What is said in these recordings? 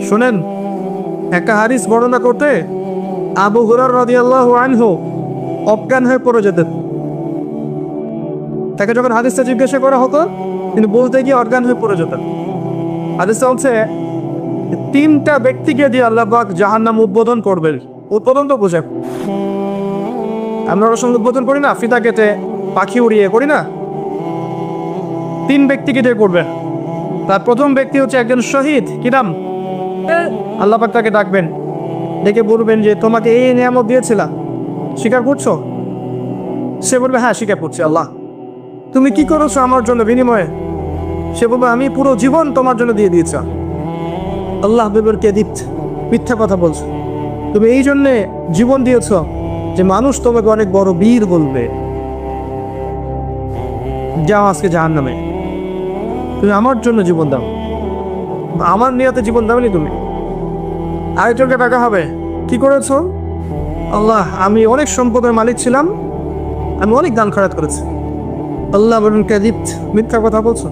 শুনেন, একটা হাদিস বর্ণনা করতে আবু হুরায়রা রাদিয়াল্লাহু আনহু অজ্ঞান হয়ে পড়ে যেতেন। তাকে যখন হাদিসটা জিজ্ঞাসা করা হতো তিনি বলতে গিয়ে অজ্ঞান হয়ে পড়ে যেতেন। হাদিসটা হচ্ছে তিনটা ব্যক্তিকে দিয়ে আল্লাহ পাক জাহান্নাম উদ্বোধন করবেন। উদ্বোধন তো বোঝে, আমরা ওর সঙ্গে উদ্বোধন করি না, ফিতা কেটে পাখি উড়িয়ে করি না। তিন ব্যক্তিকে দিয়ে করবে। তার প্রথম ব্যক্তি হচ্ছে একজন শহীদ। কি নাম? আল্লাহ পাক তাকে ডাকবেন, ডেকে বলবেন যে তোমাকে এই নিয়ামত দিয়েছিলাম, স্বীকার করছো? সে বলবে হ্যাঁ স্বীকার করছি আল্লাহ। তুমি কি করেছো আমার জন্য বিনিময়ে? সে বলবে আমি পুরো জীবন তোমার জন্য দিয়ে দিয়েছি। আল্লাহ বলবেন কেদিব, মিথ্যা কথা বলছো, তুমি এই জন্যে জীবন দিয়েছ যে মানুষ তোমাকে অনেক বড় বীর বলবে। যাও আজকে জাহান্নামে, তুমি আমার জন্য জীবন দাও, আমার নিয়তে জীবন দাওনি তুমি। আরেকজনকে টাকা হবে, কি করেছো? আল্লাহ আমি অনেক সম্পদের মালিক ছিলাম, আমি অনেক দান খয়রাত করেছি। আল্লাহ বলুন কাযিব, মিথ্যা কথা বলছো,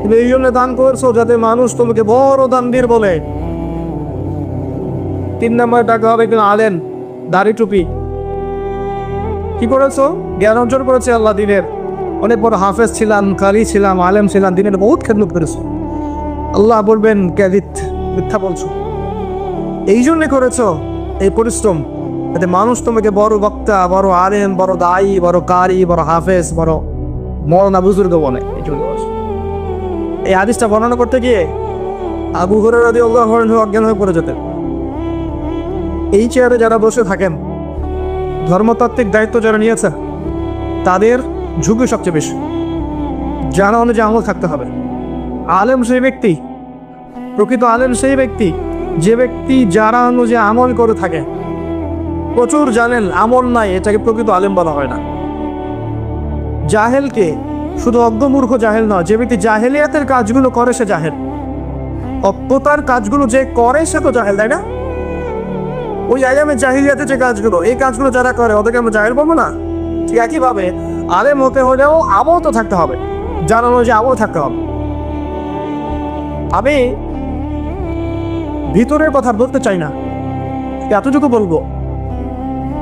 তুমি এই জন্য দান করেছো যাতে মানুষ তোমাকে বড় দানবীর বলে। তিন নম্বরে টাকা হবে একজন আলেম, দাড়ি টুপি। কি করেছো? জ্ঞান অর্জন করেছে আল্লাহ দিনের, অনেক বড় হাফেজ ছিলাম, কারি ছিলাম, আলেম ছিলাম, দিনের বহুত খেদমত করেছো। আল্লাহ বলবেন কাযিব, মিথ্যা বলছো, এই জন্য করেছো এই পরিশ্রম যাতে মানুষ তোমাকে বড় বক্তা, বড় আলেম, বড় দায়ী, বড় কারি, বড় হাফেজ, বড় মওলানা বুজুর্গ বলে। এই হাদিসটা বর্ণনা করতে গিয়ে আবু হুরায়রা রাদিয়াল্লাহু আনহু অজ্ঞান হয়ে পড়ে যেতেন। এই চেয়ারে যারা বসে থাকেন, ধর্মতাত্ত্বিক দায়িত্ব যারা নিয়েছে, তাদের ঝুঁকি সবচেয়ে বেশি। জানা অনুযায়ী আমল থাকতে হবে। আলেম সেই ব্যক্তি, প্রকৃত আলেম সেই ব্যক্তি যে ব্যক্তি যারা অনুযায়ী আমল করে থাকে। প্রচুর জানেন আমল নাই, এটাকে প্রকৃত আলেম বলা হয় না। জাহেলকে শুধু অজ্ঞমূর্খ জাহেল নয়, যে ব্যক্তি জাহেলিয়াতের কাজগুলো করে সে জাহেল। অজ্ঞতার কাজগুলো যে করে সে তো জাহেল, তাই না? ওই আয়ামে জাহিলিয়াতে যে কাজগুলো, এই কাজগুলো যারা করে ওদেরকে আমরা জাহেল বলবো না? ঠিক একইভাবে আলেম হতে হলেও আমল তো থাকতে হবে, জানানো যে আমল থাকতে হবে। আমি ভিতরের কথা বলতে চাই না, এতটুকু বলবো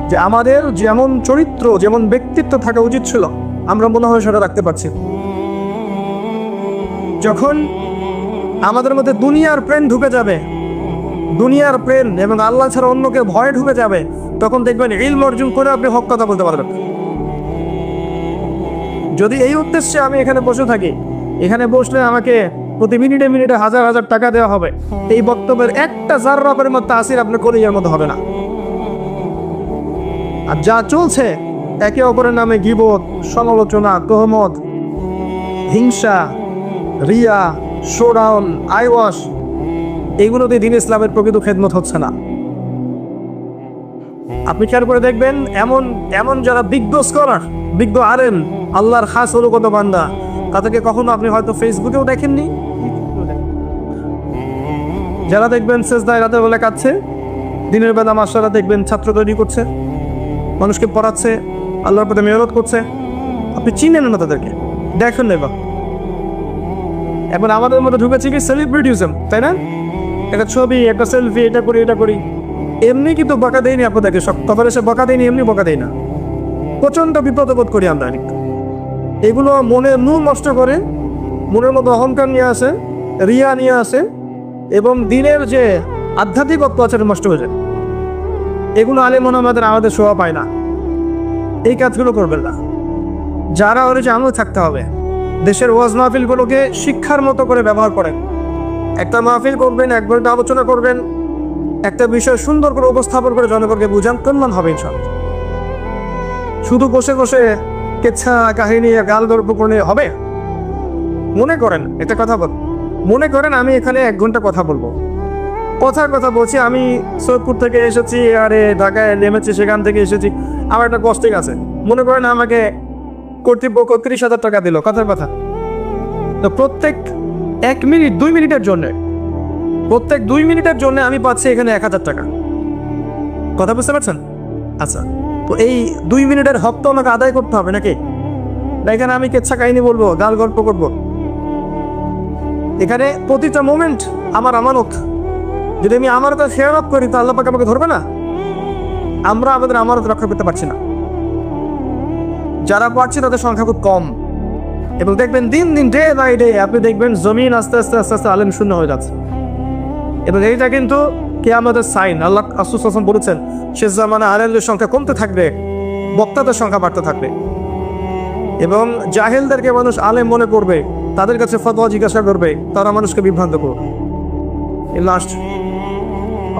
যে আমাদের যেমন চরিত্র, যেমন ব্যক্তিত্ব থাকা উচিত ছিল, আমরা মনে হয় সেটা রাখতে পারছি। যখন আমাদের মধ্যে দুনিয়ার প্রেম ঢুকে যাবে, দুনিয়ার প্রেম এবং আল্লাহ ছাড়া অন্যকে ভয় ঢুকে যাবে, তখন দেখবেন ইলম অর্জন করে আপনি হক কথা বলতে পারবেন। যদি এই উদ্দেশ্যে আমি এখানে বসে থাকি, এখানে বসলে আমাকে প্রতি মিনিটে মিনিটে হাজার হাজার টাকা দেওয়া হবে, এই বক্তব্যের একটা জাররা পরিমাণ তাসির আপনার কলিজার মধ্যে হবে না। আর যা চলছে একে অপরের নামে গীবত, সমালোচনা, তোহমত, হিংসা, রিয়া, শোডাউন, আইওয়াশ, এইগুলোতে দ্বীন ইসলামের প্রকৃত খেদমত হচ্ছে না। আপনি খেয়াল করে দেখবেন এমন এমন যারা বিজ্ঞ স্কলার, বিজ্ঞ আলেম, আল্লাহর খাস অনুগত বান্দা, তাদেরকে কখনো আপনি হয়তো ফেসবুকেও দেখেননি। যারা দেখবেন সেজদায় রাতের বেলা কাঁদছে, দিনের বেলা মাশাআল্লাহ দেখবেন ছাত্র তৈরি করছে, মানুষকে পড়াচ্ছে, আল্লাহর পথে মেহনত করছে, আপনি চিনেন না তাদেরকে, দেখেন না। এখন আমাদের মধ্যে ঢুকেছে কি সেলিব্রিটিজম, তাই না? একটা ছবি, একটা সেলফি, এটা করি এটা করি। এমনি কিন্তু বকা দেয়নি আপনাদেরকে, সব কথা এসে বকা দেয়নি, এমনি বকা দেয় না। প্রচণ্ড বিপদ বোধ করি আমরা। এগুলো মনের নূর নষ্ট করে, মনের মধ্যে অহংকার নিয়ে আসে, রিয়া নিয়ে আসে, এবং দিনের যে আধ্যাত্মিকত্ব আছে নষ্ট হয়ে যায়। এগুলো আলেম আমাদের শোভা পায় না। এই কাজগুলো করবেন না। যারা ওর যে আমল থাকতে হবে, দেশের ওয়াজ মাহফিলগুলোকে শিক্ষার মতো করে ব্যবহার করেন। একটা মাহফিল করবেন, এক ঘন্টা আলোচনা করবেন, একটা বিষয় সুন্দর করে উপস্থাপন করে জনগণকে বুঝান, কল্যাণ হবে ইনশাআল্লাহ। শুধু বসে বসে কেচ্ছা কাহিনী গাল গল্প করে হবে? মনে করেন একটা কথা বল, মনে করেন আমি এখানে 1 ঘন্টা কথা বলবো, কথার কথা বলছি, আমি সৈয়দপুর থেকে এসেছি, আরে ঢাকায় নেমেছি, সেখান থেকে এসেছি, আমার একটা কস্টিং আছে। মনে করেন আমাকে কর্তৃপক্ষ 30,000 টাকা দিল, কথার কথা। তো প্রত্যেক 1 মিনিট 2 মিনিটের জন্য, প্রত্যেক 2 মিনিটের জন্য আমি পাচ্ছি এখানে 1000 টাকা। কথা বুঝতে পারছেন? আচ্ছা, তো এই 2 মিনিটের হক তো আমাকে আদায় করতে হবে নাকি? না এখানে আমি কেচ্ছা কাহিনী বলবো, গাল গল্প করবো? এখানে প্রতিটা মোমেন্ট আমার আমানত। যদি আমি আমানতটা খেয়ানত করি তা আল্লাহ পাক আমাকে ধরবে না? আমরা আমাদের আমানত রক্ষা করতে পারছি না। যারা পারছে তাদের সংখ্যা খুব কম। এবং দেখবেন দিন দিন ডে বাই ডে আপনি দেখবেন জমিন আস্তে আস্তে আস্তে আস্তে আলেম শূন্য হয়ে যাচ্ছে। এবং এইটা কিন্তু কিয়ামতের সাইন। আল্লাহ রাসূল সাল্লাল্লাহু আলাইহি ওয়াসাল্লাম বলেছেন, শেষ জামানায় আলেমদের সংখ্যা কমতে থাকবে, বক্তাদের সংখ্যা বাড়তে থাকবে এবং জাহেলদেরকে মানুষ আলেম মনে করবে, তাদের কাছে ফতোয়া জিজ্ঞাসা করবে, তারা মানুষকে বিভ্রান্ত করবে। লাস্ট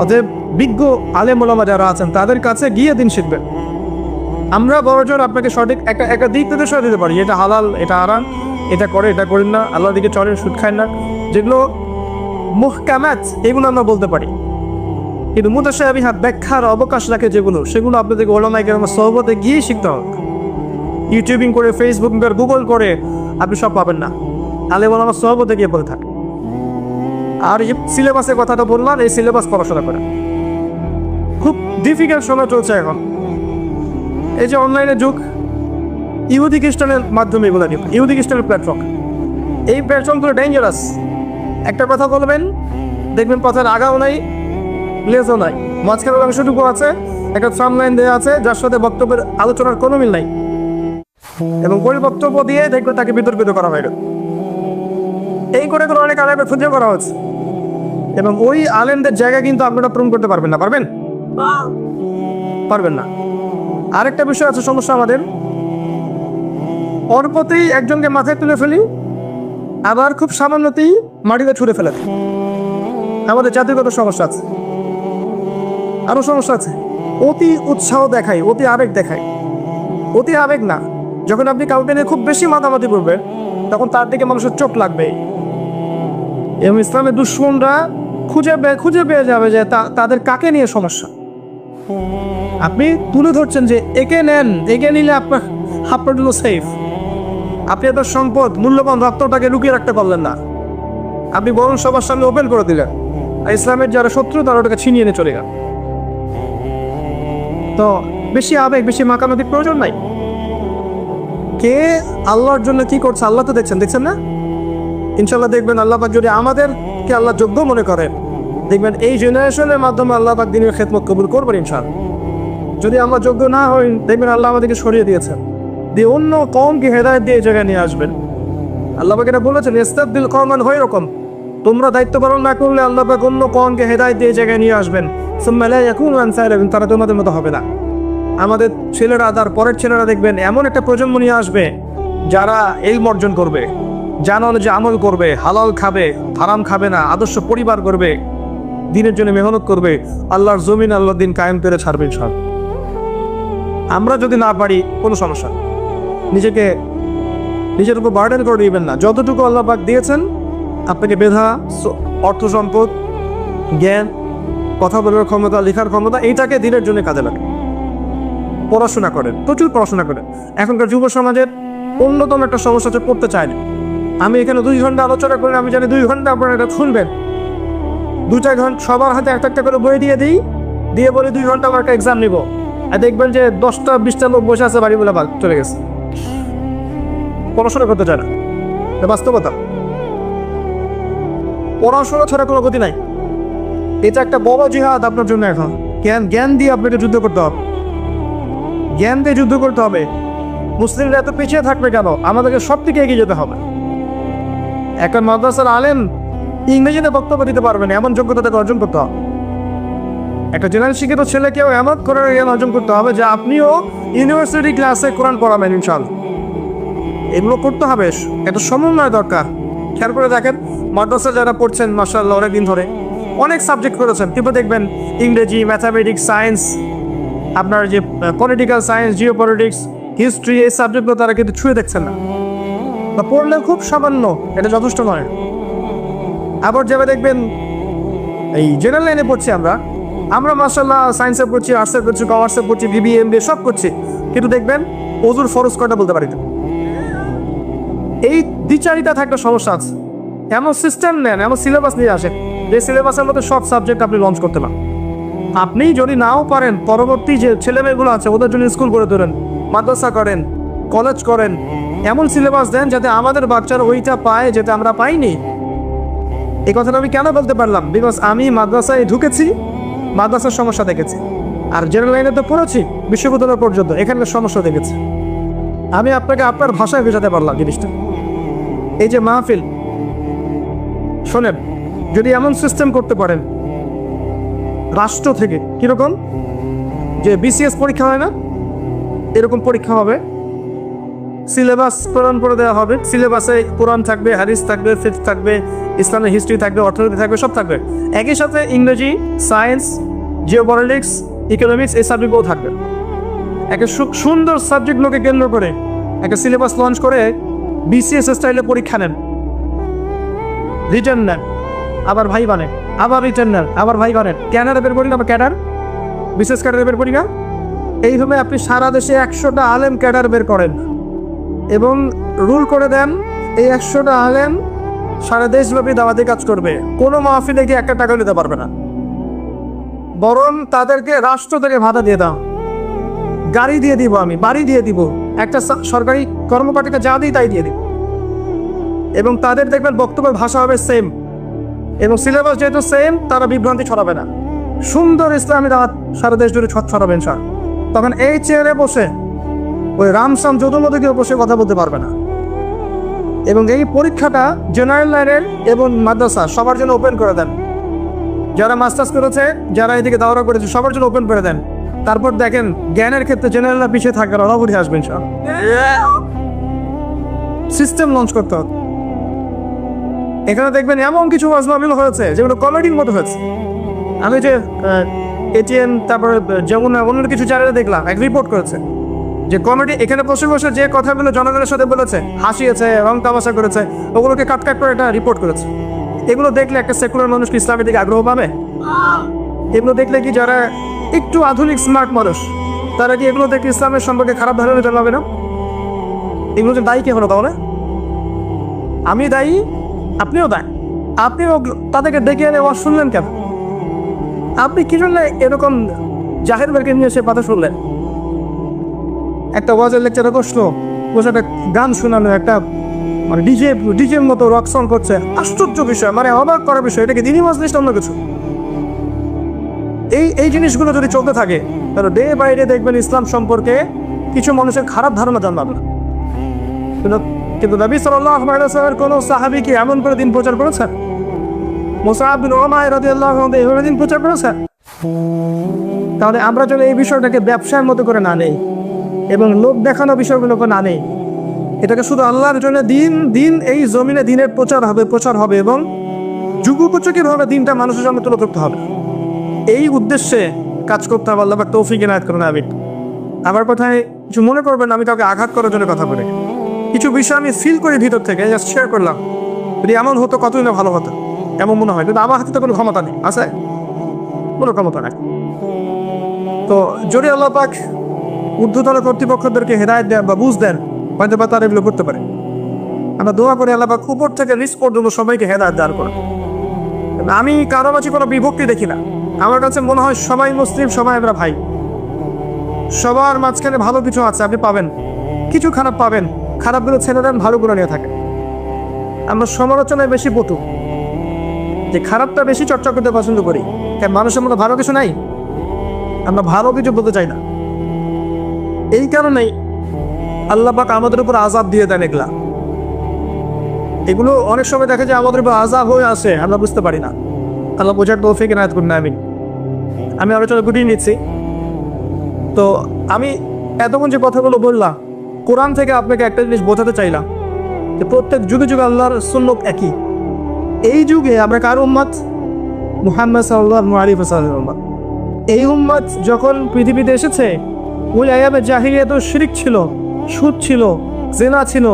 অতএব বিজ্ঞ আলেম ওলামা যারা আছেন তাদের কাছে গিয়ে দিন শিখবেন। আমরা বড়জন আপনাকে সঠিক একটা দিক নির্দেশনা দিতে পারি, এটা হালাল, এটা হারাম, এটা করে, এটা করেন না, আল্লাহর দিকে চলেন, সুদ খায় না, যেগুলো মুহকামাত এগুলো আমরা বলতে পারি। কিন্তু মুতাশাবিহাত ব্যাখ্যার অবকাশ রাখে যেগুলো, সেগুলো আপনাদেরকে ওলামায়ে কেরামের সোহবতে গিয়ে শিখতে হবে। ইউটিউবিং করে, ফেসবুক করে, গুগল করে আপনি সব পাবেন না। আলেম ওলামার সোহবতে গিয়ে বলে থাকে। আর এই সিলেবাসের কথাটা বললাম, এই সিলেবাস পড়াশোনা করে। খুব ডিফিকাল্ট সময় চলছে এখন। এই যে অনলাইনের যুগ, ইহুদি খ্রিস্টানের মাধ্যমে এগুলো নিয়ে, ইহুদি খ্রিস্টানের প্ল্যাটফর্ম, এই প্ল্যাটফর্মগুলো ডেঞ্জারাস। একটা কথা বলবেন, দেখবেন কথার আগাও নাই, লেজও নাই, মাঝখানের অংশটুকু আছে, একটা সাম লাইন দেওয়া আছে যার সাথে বক্তব্যের আলোচনার কোনো মিল নাই, এবং পরিবক্তব্য দিয়ে দেখবেন তাকে বিতর্কিত করা হয়। এই করে করে অনেক আলেমকে খুঁজে করা হচ্ছে, এবং ওই আলেমদের জায়গা কিন্তু আপনারা পূরণ করতে পারবেন না। পারবেন না। আরেকটা বিষয় আছে সমস্যা আমাদের, অল্পতেই একজনকে মাথায় তুলে ফেলি, আবার খুব সামান্যতেই মাটিতে ছুঁড়ে ফেলে দিই। আমাদের জাতিগত সমস্যা আছে, আরো সমস্যা আছে। অতি উৎসাহ দেখাই, অতি আবেগ দেখাই। অতি আবেগ না, যখন আপনি কাউকে নিয়ে খুব বেশি মাতামাতি করবেন তখন তার দিকে মানুষের চোখ লাগবে, এবং ইসলামের দুশ্মনরা খুঁজে পেয়ে যাবে যে তাদের কাকে নিয়ে সমস্যা। আপনি তুলে ধরছেন যে একে নেন, একে নিলে আপনার সেফ। আপনি এত সম্পদ, মূল্যবান রক্তটাকে লুকিয়ে রাখতে পারলেন না, আপনি বরং সবার সামনে ওপেন করে দিলেন। আর ইসলামের যারা শত্রু তারা ওটাকে ছিনিয়ে নিয়ে চলে গেল। তো বেশি আবেগ, বেশি মাকামাতির প্রয়োজন নাই। কে আল্লাহর জন্য কি করছে আল্লাহ তো দেখছেন না? ইনশাল্লাহ দেখবেন আল্লাহ পাক যদি আমাদেরকে আল্লাহ যোগ্য মনে করেন, দেখবেন এই জেনারেশনের মাধ্যমে আল্লাহ পাক দ্বীনের খেদমত কবুল করবেন ইনশাআল্লাহ। যদি আমরা যোগ্য না হই, দেখবেন আল্লাহ আমাদেরকে সরিয়ে দিয়েছেন, দিয়ে অন্য কওমকে হেদায়েত দিয়ে এই জায়গায় নিয়ে আসবেন। আল্লাহ পাক এটা বলেছেন, ইস্তাবদিল কওমান গায়রাকুম, তোমরা দায়িত্ব পালন না করলে আল্লাহ পাক অন্য কওমকে হেদায়েত দিয়ে এই জায়গায় নিয়ে আসবেন। সুম্মা লা ইয়াকুনু আমসালাকুম, তারা তোমাদের মতো হবে না। আমাদের ছেলেরা, তার পরের ছেলেরা দেখবেন এমন একটা প্রজন্ম নিয়ে আসবে যারা ইলম অর্জন করবে, জানা অনুযায়ী আমল করবে, হালাল খাবে, হারাম খাবে না, আদর্শ পরিবার করবে, দিনের জন্য মেহনত করবে, আল্লাহর জমিন আল্লাহর দিন কায়েম করে ছাড়বে ইনশাআল্লাহ। আমরা যদি না পারি কোনো সমস্যা, নিজের উপর বার্ডেন করে দিবেন না। যতটুকু আল্লাহ পাক দিয়েছেন আপনাকে, মেধা, অর্থ সম্পদ, জ্ঞান, কথা বলার ক্ষমতা, লেখার ক্ষমতা, এইটাকে দিনের জন্য কাজে লাগে। পড়াশোনা করেন, প্রচুর পড়াশোনা করেন। এখনকার যুব সমাজের অন্যতম একটা সমস্যা হচ্ছে পড়তে চায় না। আমি এখানে 2 ঘন্টা আলোচনা করি, আমি জানি 2 ঘন্টা আপনারা এটা শুনবেন। 2-4 ঘন্টা সবার হাতে একটা করে বই দিয়ে বলি 2 ঘন্টা আমার একটা এক্সাম নিব, আর দেখবেন যে 10টা-20টা লোক বসে আছে, বাড়ি বলে চলে গেছে, পড়াশোনা করতে চায় না। বাস্তবতা, পড়াশোনা ছাড়া কোনো গতি নাই। এটা একটা বড় জিহাদ আপনার জন্য। এখন জ্ঞান দিয়ে আপনাকে যুদ্ধ করতে হবে, জ্ঞান দিয়ে যুদ্ধ করতে হবে। মুসলিমরা এত পিছিয়ে থাকবে কেন? আমাদেরকে সব থেকে এগিয়ে যেতে হবে। একটা মাদ্রাসার আলেম ইংরেজিতে বক্তব্য দিতে পারবেন, এমন যোগ্যতা তাকে অর্জন করতে হবে। একটা জেনারেল শিক্ষিত ছেলেকেও এমন করে জ্ঞান অর্জন করতে হবে যে আপনিও ইউনিভার্সিটি ক্লাসে কোরআন পড়াবেন ইনশাআল্লাহ। এগুলো করতে হবে, একটা সমন্বয় দরকার। খেয়াল করে দেখেন, মাদ্রাসা যারা পড়ছেন মাশাআল্লাহ অনেকদিন ধরে অনেক সাবজেক্ট করেছেন, কিন্তু দেখবেন ইংরেজি, ম্যাথামেটিক্স, সায়েন্স, আপনার যে political science, Jio politics, history, এই সাবজেক্টগুলো তারা কিন্তু ছুঁয়ে দেখছেন না, বা পড়লে খুব সামান্য, এটা যথেষ্ট নয়। আবার যাবে দেখবেন এই জেনারেল লাইনে পড়ছি আমরা মাশাআল্লাহ সায়েন্সে পড়ছি, আর্টসে পড়ছি, কমার্সে পড়ছি, বিবিএ, এমবিএ সব করছি, কিন্তু দেখবেন ওযুর ফরজ কয়টা বলতে পারি না। এই দ্বিচারিতা থাকলে সমস্যা আছে। এমন সিস্টেম নেন, এমন সিলেবাস নিয়ে আসেন যে সিলেবাসের মধ্যে সব সাবজেক্ট আপনি লঞ্চ করতে পারেন। আপনি যদি নাও পারেন, পরবর্তী যে ছেলেমেয়েগুলো আছে ওদের জন্য স্কুল করে ধরেন, মাদ্রাসা করেন, কলেজ করেন, এমন সিলেবাস দেন যাতে আমাদের বাচ্চারা ওইটা পায় যেটা আমরা পাইনি। এই কথাটা আমি কেন বলতে পারলাম? বিকজ আমি মাদ্রাসায় ঢুকেছি, মাদ্রাসার সমস্যা দেখেছি, আর জেনারেল লাইনে তো পড়েছি বিশ্ববিদ্যালয় পর্যন্ত, এখানকার সমস্যা দেখেছি। আমি আপনাকে আপনার ভাষায় বোঝাতে পারলাম জিনিসটা। এই যে মাহফিল, শোনেন, যদি এমন সিস্টেম করতে পারেন রাষ্ট্র থেকে, কিরকম যে বিসিএস পরীক্ষা হয় না, এরকম পরীক্ষা হবে, সিলেবাস প্রদান করে দেওয়া হবে, সিলেবাসে কোরআন থাকবে, হাদিস থাকবে, ফিকহ থাকবে, ইসলামের হিস্ট্রি থাকবে, অর্থনীতি থাকবে, সব থাকবে। একই সাথে ইংরেজি, সায়েন্স, জিওপলিটিক্স, ইকোনমিক্স, এই সাবজেক্টগুলো থাকবে। একটা সুন্দর সাবজেক্টগুলোকে কেন্দ্র করে একটা সিলেবাস লঞ্চ করে বিসিএস স্টাইলে পরীক্ষা নেন, রিটার্ন নেন, আবার ভাই বানেন, আবার রিটার্ন নেন, আবার ভাই বানেন, ক্যাডার বের করি না, আবার ক্যাডার, বিশেষ ক্যাডার বের করি না। এইভাবে আপনি সারা দেশে 100টা আলেম ক্যাডার বের করেন এবং রুল করে দেন এই 100টা আলেম সারা দেশব্যাপী দাওয়াতি কাজ করবে, কোনো মাহফিলে গিয়ে 1 টাকা নিতে পারবে না, বরং তাদেরকে রাষ্ট্র থেকে ভাতা দিয়ে দাও, গাড়ি দিয়ে দিব, আমি বাড়ি দিয়ে দিব, একটা সরকারি কর্মকর্তাকে যা দিই তাই দিয়ে দিব, এবং তাদের দেখবেন বক্তব্যের ভাষা হবে সেম, এবং সিলেবাস যেহেতু সেম, তারা বিভ্রান্তি ছড়াবে না, সুন্দর ইসলামী দাওয়াত সারা দেশ জুড়ে ছড়াবেন স্যার। তখন এই চেয়ারে বসে ওই রামসাম যদুমধু কেউ বসে কথা বলতে পারবে না। এবং এই পরীক্ষাটা জেনারেল লাইনের এবং মাদ্রাসা সবার জন্য ওপেন করে দেন, যারা মাস্টার্স করেছে, যারা এদিকে দাওরা করেছে, সবার জন্য ওপেন করে দেন। তারপর দেখেন জ্ঞানের ক্ষেত্রে জেনারেলরা পিছিয়ে থাকবে, ওরা উঠে আসবেন সব। সিস্টেম লঞ্চ করতে হবে। এখানে দেখবেন এমন কিছু ওয়াজ মাহফিল হয়েছে যেগুলো কমেডির মতো হয়েছে। আমি যে এটিএন, তারপরে যমুনা, অন্য কিছু চ্যানেলে দেখলাম, এক রিপোর্ট করেছে যে কমেডি এখানে বসে বসে যে কথাগুলো জনগণের সাথে বলেছে, হাসিয়েছে, রং তামাশা করেছে, ওগুলোকে কাট করে এটা রিপোর্ট করেছে। এগুলো দেখলে একটা সেকুলার মানুষ কি ইসলামের দিকে আগ্রহ পাবে? এগুলো দেখলে কি যারা একটু আধুনিক স্মার্ট মানুষ, তারা কি এগুলো দেখে ইসলামের সম্পর্কে খারাপ ধারণা জানাবে না? এগুলো যে দায়ী কে হলো তাহলে? আমি দায়ী, আপনিও দায়ী। আপনিও তাদেরকে ডেকে এনে ওয়াজ শুনলেন কেন? আপনি কি জন্য এরকম জাহের বেরকে নিয়ে এসে কথা শুনলেন? একটা ওয়াজের লেকচারে বসলো, বসে একটা গান শোনানো, একটা মানে ডিজের মতো রক সং করছে, আশ্চর্য বিষয়, মানে অবাক করার বিষয়। এটাকে দিনই মাজলিস অন্য কিছু। এই জিনিসগুলো যদি চলতে থাকে তাহলে ডে বাই ডে দেখবেন ইসলাম সম্পর্কে কিছু মানুষের খারাপ ধারণা জানবে না। কিন্তু নবী সাল্লাল্লাহু আলাইহি ওয়াসাল্লামের কোন সাহাবী কি এমন করে দিন প্রচার করেছেন? মুসআব বিন উমাইর রাদিয়াল্লাহু আনহু এইভাবে দিন প্রচার করেছেন? তাহলে আমরা যদি এই বিষয়টাকে ব্যবসার মতো করে না নেই এবং লোক দেখানো বিষয়গুলোকে না নেই, এটাকে শুধু আল্লাহর জন্য দিন এই জমিনে দিনের প্রচার হবে এবং যুগোপযোগীভাবে দিনটা মানুষের সামনে তুলে ধরতে হবে, এই উদ্দেশ্যে কাজ করতে হবে। আল্লাহ পাক তৌফিক ইনায়াত করুন, আমিন। আমার কথায় কিছু মনে করবেন না, আমি কাউকে আঘাত করার জন্য কথা বলি। কিছু বিষয় আমি ফিল করি ভিতর থেকে, জাস্ট শেয়ার করলাম। যদি এমন হতো কতই না ভালো হতো, এমন মনে হয়। কিন্তু আমার হাতে তো কোনো ক্ষমতা নেই, আছে কোনো ক্ষমতা নেই। তো যদি আল্লাহ পাক ঊর্ধ্বতন কর্তৃপক্ষদেরকে হেদায়েত দেন বা বুঝ দেন, হয়তো বা তারা এগুলো করতে পারে। আমরা দোয়া করি আল্লাহ পাক উপর থেকে নিচ পর্যন্ত সবাইকে হেদায়েত দান করে। আমি কারো মাঝে কোনো বিভক্তি দেখি না। আমার কাছে মনে হয় সবাই মুসলিম, সবাই আমরা ভাই। সবার মাঝখানে ভালো কিছু আছে, আপনি পাবেন, কিছু খারাপ পাবেন। খারাপগুলো ছেড়ে দেন, ভালোগুলো নিয়ে থাকে। আমরা সমালোচনায় বেশি পটু, যে খারাপটা বেশি চর্চা করতে পছন্দ করি। কারণ মানুষের মধ্যে ভালো কিছু নাই, আমরা ভালো কিছু বলতে চাই না। এই কারণেই আল্লাহ পাক আমাদের উপর আযাব দিয়ে দেন। এগুলো অনেক সময় দেখা যায় আমাদের উপর আযাব হয়ে আসে, আমরা বুঝতে পারি না। আল্লাহ বোঝার তৌফিক ইনায়াত করুন, আমিন। আমি আলোচনা গুটিয়ে নিচ্ছি। তো আমি এতক্ষণ যে কথাগুলো বললাম, কোরআন থেকে আপনাকে একটা জিনিস বোঝাতে চাইলাম যে প্রত্যেক যুগে যুগে আল্লাহর সুন্নাত একই। এই যুগে আমরা কার উম্মত? মুহাম্মদ সাল্লাল্লাহু আলাইহি ওয়াসাল্লাম। এই উম্মত যখন পৃথিবীতে এসেছে, ওই আয়ামে জাহিলিয়াতে শিরক ছিল, সুদ ছিল, জিনা ছিল,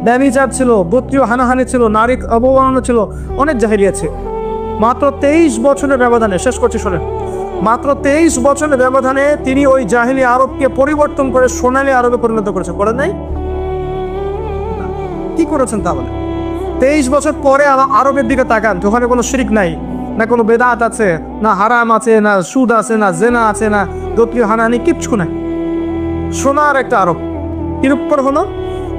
ব্যভিচার ছিল, গোত্রীয় হানাহানি ছিল, নারী অবমাননা ছিল, অনেক জাহিলিয়াত ছিল। মাত্র 23 বছরের ব্যবধানে, শেষ করছি শোনেন, মাত্র 23 বছরের ব্যবধানে তিনি ওই জাহিলি আরবকে পরিবর্তন করে সোনালী আরবে পরিণত করেছেন। করেন নাই? কি করেছেন তাহলে? 23 বছর পরে আরবের দিকে তাকান, ওখানে কোনো শিরক নাই, না কোনো বেদাত আছে, না হারাম আছে, না সুদ আছে, না জেনা আছে, না গোত্রীয় হানাহানি, কিচ্ছু নাই। সোনার একটা আরব। নিরুপর হলো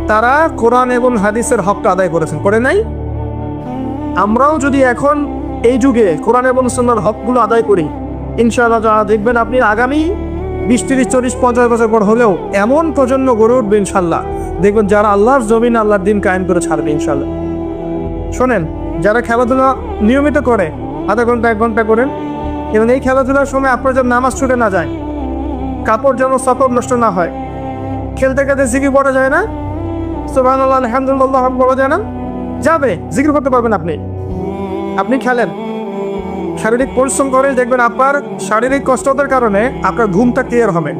তারা কোরআন এবং হাদিসের হকটা আদায় করেছেন, করে নাই? আমরাও যদি এখন এই যুগে কোরআন এবং সুন্নাহর হকগুলো আদায় করি, ইনশাআল্লাহ যারা দেখবেন আপনি আগামী 20, 30, 40, 50 বছর পর হলেও এমন প্রজন্ম গড়ে উঠবে ইনশাল্লাহ, দেখবেন যারা আল্লাহর জমিন আল্লাহর দিন কায়েম করে ছাড়বে ইনশাল্লাহ। শোনেন, যারা খেলাধুলা নিয়মিত করে আধা ঘন্টা 1 ঘন্টা করেন, এবং এই খেলাধুলার সময় আপনার যেন নামাজ ছুটে না যায়, কাপড় যেন সফর নষ্ট না হয়, খেলতে খেলতে জিকির পড়া যায় না, সুবহানাল্লাহ আলহামদুলিল্লাহ বলা যায় না, যাবে জিকির করতে পারবেন আপনি। আপনি খেলেন, শারীরিক পরিশ্রম করে, দেখবেন আপনার শারীরিক কষ্টতার কারণে আপনার ঘুমটা ক্লিয়ার হবে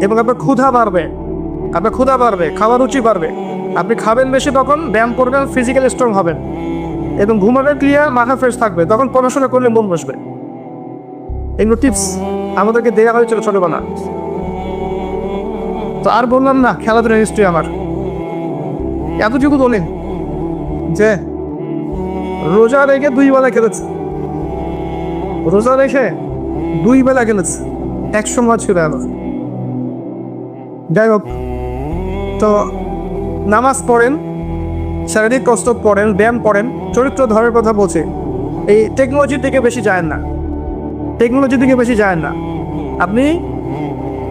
এবং আপনার ক্ষুধা বাড়বে, খাওয়ার রুচি বাড়বে। আপনি খাবেন বেশি, তখন ব্যায়াম করবেন, ফিজিক্যালি স্ট্রং হবেন এবং ঘুমাবেন ক্লিয়ার, মাথা ফ্রেশ থাকবে, তখন পড়াশোনা করলে মন বসবে। এগুলো টিপস আমাদেরকে দেওয়া হয়েছিল ছোটবেলা। তো আর বললাম না খেলাধুলার হিস্ট্রি আমার, এতটুকু বলেন যে রোজা রেখে 2 বেলা খেলেছে, রোজা রেখে 2 বেলা খেলেছে, এক সময় ছিল আবার। যাই হোক, তো নামাজ পড়েন, শারীরিক কষ্ট পড়েন, ব্যায়াম করেন, চরিত্র ধরার কথা বলছে। এই টেকনোলজির দিকে বেশি যায় না, আপনি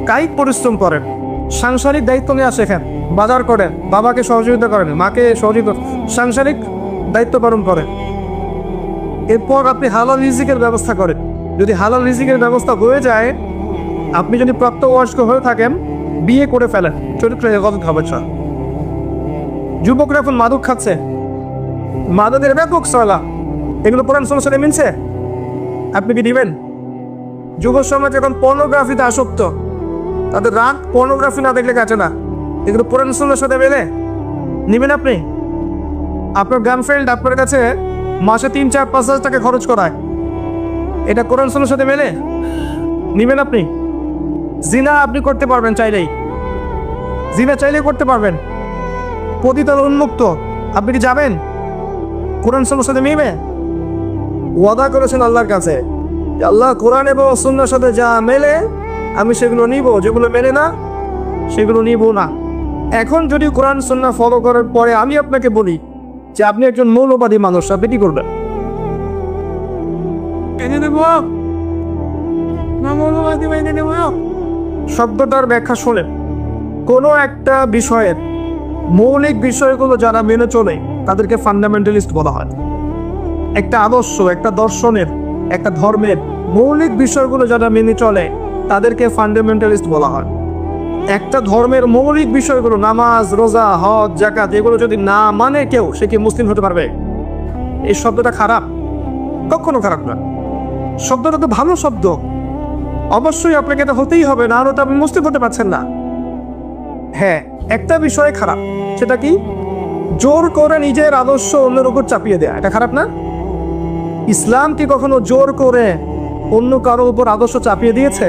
কায়িক পরিশ্রম করেন, সাংসারিক দায়িত্ব নিয়ে শেখেন, বাজার করেন, বাবাকে সহযোগিতা করেন, মাকে সহযোগিতা, সাংসারিক দায়িত্ব পালন করেন। এরপর আপনি হালাল রিজিকের ব্যবস্থা করেন। যদি হালাল রিজিকের ব্যবস্থা হয়ে যায়, আপনি যদি প্রাপ্তবয়স্ক হয়ে থাকেন, বিয়ে করে ফেলেন, চরিত্র হেফাজত হবে। যুবকরা এখন মাদক খাচ্ছে, মাদকের ব্যাপক চলা, এগুলো কোরআন সুন্নাহর সাথে মিলছে? আপনি কি দিবেন? যুব সমাজ এখন পর্নোগ্রাফিতে আসক্ত, তাদের রাত পর্নোগ্রাফি না দেখলে কাটে না, এগুলো কোরআন সুন্নাহর সাথে মেলে? নিবেন আপনি? আপনার গার্লফ্রেন্ড আপনার কাছে মাসে 3, 4, 5 হাজার টাকা খরচ করায়, এটা কোরআন সুন্নাহর সাথে মেলে? নিবেন আপনি? জিনা আপনি করতে পারবেন চাইলেই, করতে পারবেন, পতিতার উন্মুক্ত, আপনি কি যাবেন? কোরআন সুন্নাহর সাথে মিলবে? ওয়াদা করেছেন আল্লাহর কাছে, আল্লাহ কোরআন এবং সুন্নাহর সাথে যা মেলে আমি সেগুলো নিব, যেগুলো মেলে না সেগুলো নিব না। এখন যদি কোরআন সুন্নাহ ফলো করার পরে আমি আপনাকে বলি যে আপনি একজন মৌলবাদী মানুষ, আপনি কি করবেন? শব্দটার ব্যাখ্যা শোনেন। কোনো একটা বিষয়ের মৌলিক বিষয়গুলো যারা মেনে চলে তাদেরকে ফান্ডামেন্টালিস্ট বলা হয়। একটা আদর্শ, একটা দর্শনের, একটা ধর্মের মৌলিক বিষয়গুলো যারা মেনে চলে তাদেরকে ফান্ডামেন্টালিস্ট বলা হয়। একটা ধর্মের মৌলিক বিষয়গুলো, নামাজ, রোজা, হজ, যাকাত, এগুলো যদি না মানে কেউ, সে কি মুসলিম হতে পারবে? এই শব্দটা খারাপ? কখনো খারাপ না, শব্দটা তো ভালো শব্দ। অবশ্যই আপনাকে এটা হতেই হবে, না হলে তো আপনি মুসলিম হতে পারছেন না। হ্যাঁ, একটা বিষয় খারাপ, সেটা কি? জোর করে নিজের আদর্শ অন্যের উপর চাপিয়ে দেয়া, এটা খারাপ না? ইসলাম কি কখনো জোর করে অন্য কারো উপর আদর্শ চাপিয়ে দিয়েছে?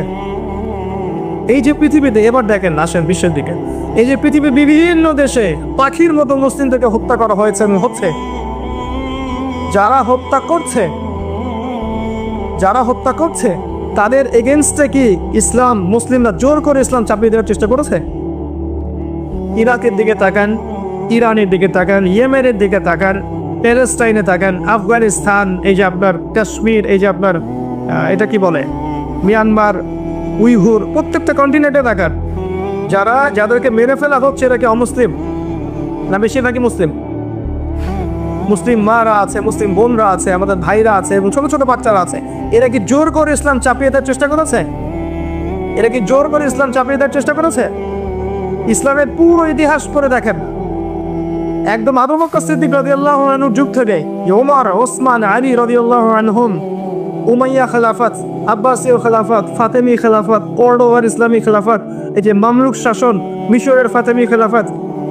এই যে পৃথিবীতে, এবার দেখেন, আসেন বিশ্বের দিকে, এই যে পৃথিবীর বিভিন্ন দেশে পাখির মতো মুসলিমদেরকে হত্যা করা হয়েছে এবং হচ্ছে। যারা হত্যা করছে তাদের এগেনস্টে কি ইসলাম, মুসলিমরা জোর করে ইসলাম চাপিয়ে দেওয়ার চেষ্টা করেছে? ইরাকের দিকে তাকান, ইরানের দিকে তাকান, ইয়েমেনের দিকে তাকান, প্যালেস্টাইনে তাকান, আফগানিস্তান, এই যে আপনার কাশ্মীর, এই যে আপনার এটা কি বলে মিয়ানমার, উইঘুর, প্রত্যেকটা কন্টিনেন্টে তাকান, যাদেরকে মেরে ফেলা হচ্ছে এরা কি অমুসলিম না বেশিরভাগই মুসলিম? মুসলিম মারা আছে, মুসলিম বোনরা আছে, আমাদের ভাইরা আছে এবং ছোট ছোট বাচ্চারা আছে। এরা কি জোর করে ইসলাম চাপিয়ে দেওয়ার চেষ্টা করেছে? ইসলামের পুরো ইতিহাস পড়ে দেখেন, একদম আবু বকর সিদ্দিক রাদিয়াল্লাহু আনহুর যুগ থেকে ওমর, ওসমান, আলী রাদিয়াল্লাহু আনহুম, উমাইয়া খেলাফত, আব্বাসীয় খেলাফত, ফাতেমি খেলাফত, কর্ডোবার ইসলামী খেলাফত, এই যে মামলুক শাসন, মিশরের ফাতেমি খেলাফত,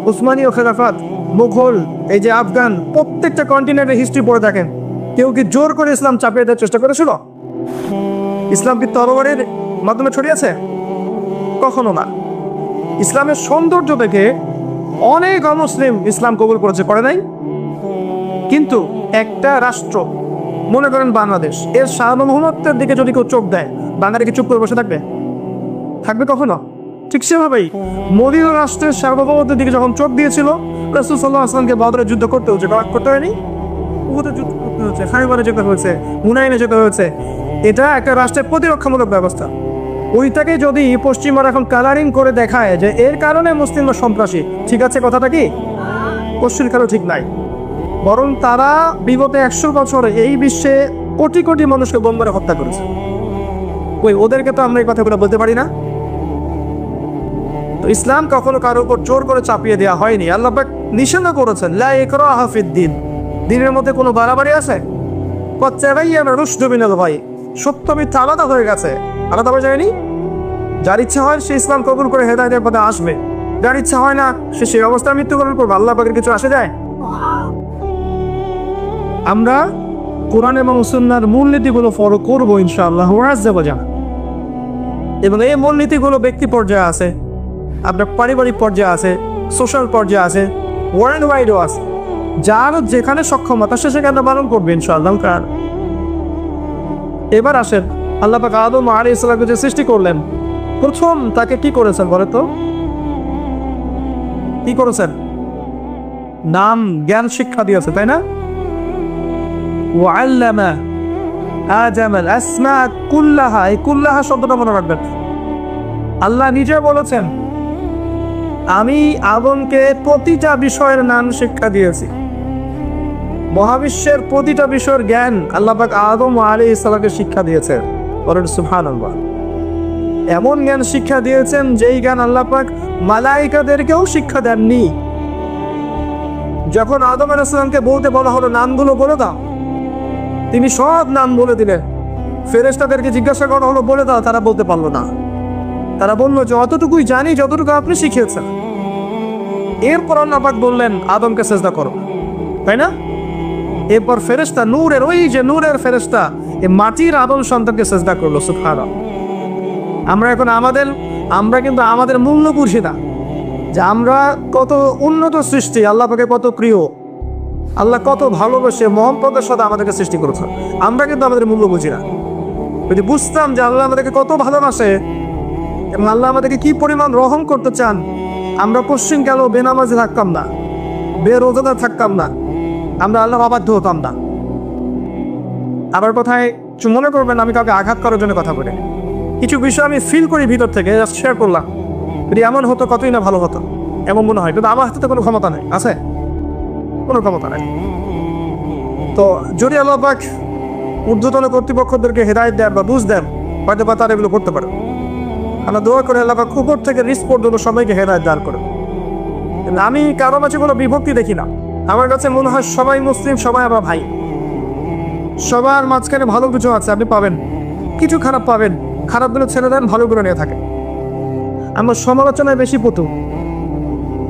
উসমানীয় খেলাফত, মুঘল, এই যে আফগান, প্রত্যেকটা কন্টিনেন্টের হিস্ট্রি পড়ে দেখেন, কেউ কি জোর করে ইসলাম চাপিয়ে দেওয়ার চেষ্টা করেছিল? ইসলাম কি তরবারির মাধ্যমে ছড়িয়েছে? কখনো না। ইসলামের সৌন্দর্য দেখে অনেক অমুসলিম ইসলাম কবুল করেছে, করে নাই? কিন্তু একটা রাষ্ট্র, মনে করেন বাংলাদেশ, এর সার্বভৌমত্বের দিকে যদি কেউ চোখ দেয়, বাঙালি কি চুপ করে বসে থাকবে কখনো? ঠিক সেভাবেই মদিনা রাষ্ট্রের সার্বভৌমত্বের দিকে যখন চোখ দিয়েছিল, রাসূল সাল্লাল্লাহু আলাইহি ওয়াসাল্লামকে বদরের যুদ্ধ করতে হয়েছে, করতে হয়নি? উহুদের যুদ্ধ করতে হয়েছে, খাইবারে যেতে হয়েছে, হুনাইনে যেতে হয়েছে। এটা একটা রাষ্ট্রের প্রতিরক্ষামূলক ব্যবস্থা। ওইটাকে যদি পশ্চিমারা এখন কালারিং করে দেখায় যে এর কারণে মুসলিমরা সন্ত্রাসী, ঠিক আছে কথাটা কি? পশ্চিম কারো ঠিক নাই। বরং তারা বিগত 100 বছরে এই বিশ্বে কোটি কোটি মানুষকে বোম মেরে হত্যা করেছে। ওদেরকে তো আমরা এই কথাগুলো বলতে পারি না। তো ইসলাম কখনো কারোর উপর জোর করে চাপিয়ে দেওয়া হয়নি। আল্লাহ পাক নিষেধ করেছেন লা ইকরাহা ফিদ্দিন, দ্বীনের মধ্যে কোনো বাড়াবাড়ি আছে? কদ তাবায়্যানা রুশদু মিনাল গায়, সত্য মিথ্যা আলাদা হয়ে গেছে, আলাদা হয়ে যায়নি। যার ইচ্ছা হয় সে ইসলাম কবুল করে হেদায়েতের পথে আসবে, যার ইচ্ছা হয় না সে সেই অবস্থায় মৃত্যুবরণ করবে। আল্লাহ পাকের কিছু আসে যায়? আমরা কোরআন এবং সুন্নাহর মূলনীতিগুলো ফলো করবো ইনশাআল্লাহ আযজা ওয়া জাল। এবং এই মূলনীতিগুলো ব্যক্তি পর্যায়ে আছে, আপনার পারিবারিক পর্যায়ে আছে, সোশ্যাল পর্যায়ে আছে, ওয়ার্ল্ড ওয়াইডও আছে। যার যেখানে সক্ষমতা সে সেখানে পালন করবে ইনশাআল্লাহ। কারণ এবার আসেন, আল্লাহ পাক আদম আলাইহিস সালামকে যে সৃষ্টি করলেন, প্রথম তাকে কি করেছেন বলে তো? কি করেছেন? নাম জ্ঞান শিক্ষা দিয়েছে, তাই না? ওয়াল্লামা আদামাল আসমা কুল্লাহা, এই কুল্লাহা শব্দটা মনে রাখবেন। আল্লাহ নিজে বলেছেন আমি আদমকে প্রতিটা বিষয়ের নাম শিক্ষা দিয়েছি। মহাবিশ্বের প্রতিটা বিষয়ের জ্ঞান আল্লাহ পাক আদম আলাইহিস সালামকে শিক্ষা দিয়েছেন। বলেন সুবহানাল্লাহ। এমন জ্ঞান শিক্ষা দিয়েছেন যেই জ্ঞান আল্লাহ পাক মালায়েকাদেরকেও শিক্ষা দেননি। যখন আদম আলাইহিস সালামকে বলতে বলা হলো নামগুলো বলে দাও, তিনি সব নাম বলে দিলেন। ফেরেশতাদেরকে জিজ্ঞাসা করা হলো বলে দাও, তারা বলতে পারলো না। তারা বললো যে অতটুকুই জানি যতটুকু আপনি শিখিয়েছেন। এরপর আল্লাহ পাক বললেন আদমকে সেজদা করো, তাই না? এরপর ফেরেশতা নূরের, ওই যে নূরের ফেরেশতা এই মাটির আদম সন্তানকে সেজদা করলো। সুবহানাল্লাহ। আমরা কিন্তু আমাদের মূল্য বুঝি না যে আমরা কত উন্নত সৃষ্টি, আল্লাহ পাকে কত প্রিয়, আল্লাহ কত ভালোবেসে মহব্বতের সাথে আমাদেরকে সৃষ্টি করেছে। আমরা কিন্তু আমাদের মূল্য বুঝি না। যদি বুঝতাম যে আল্লাহ আমাদেরকে কত ভালোবাসে এবং আল্লাহ আমাদেরকে কি পরিমাণ রহম করতে চান, আমরা পশ্চিম কালেও বেনামাজি থাকতাম না, বেরোজাদার থাকতাম না, আমরা আল্লাহ অবাধ্য হতাম না। আবার কোথায় মনে করবেন আমি কাউকে আঘাত করার জন্য কথা বলি, কিছু বিষয় আমি ফিল করি ভিতর থেকে, জাস্ট শেয়ার করলাম। যদি এমন হতো কতই না ভালো হতো, এমন মনে হয়। কিন্তু আমার হাতে তো কোনো ক্ষমতা নেই, আছে? কোনো ক্ষমতা নেই। তো যদি আল্লাহ পাক ঊর্ধ্বতন কর্তৃপক্ষদেরকে হেদায়েত দেন বা বুঝ দেন, হয়তো বা তারা এগুলো করতে পারে। আমরা দোয়া করে আল্লাহ পাক উপর থেকে নিচ পর্যন্ত সবাইকে হেদায়েত দান করে। আমি কারো মাঝে কোনো বিভক্তি দেখি না। আমার কাছে মনে হয় সবাই মুসলিম, সবাই আমার ভাই। সবার মাঝখানে ভালো কিছু আছে, আপনি পাবেন, কিছু খারাপ পাবেন। খারাপগুলো ছেড়ে দেন, ভালোগুলো নিয়ে থাকে। আমরা সমালোচনায় বেশি পটু,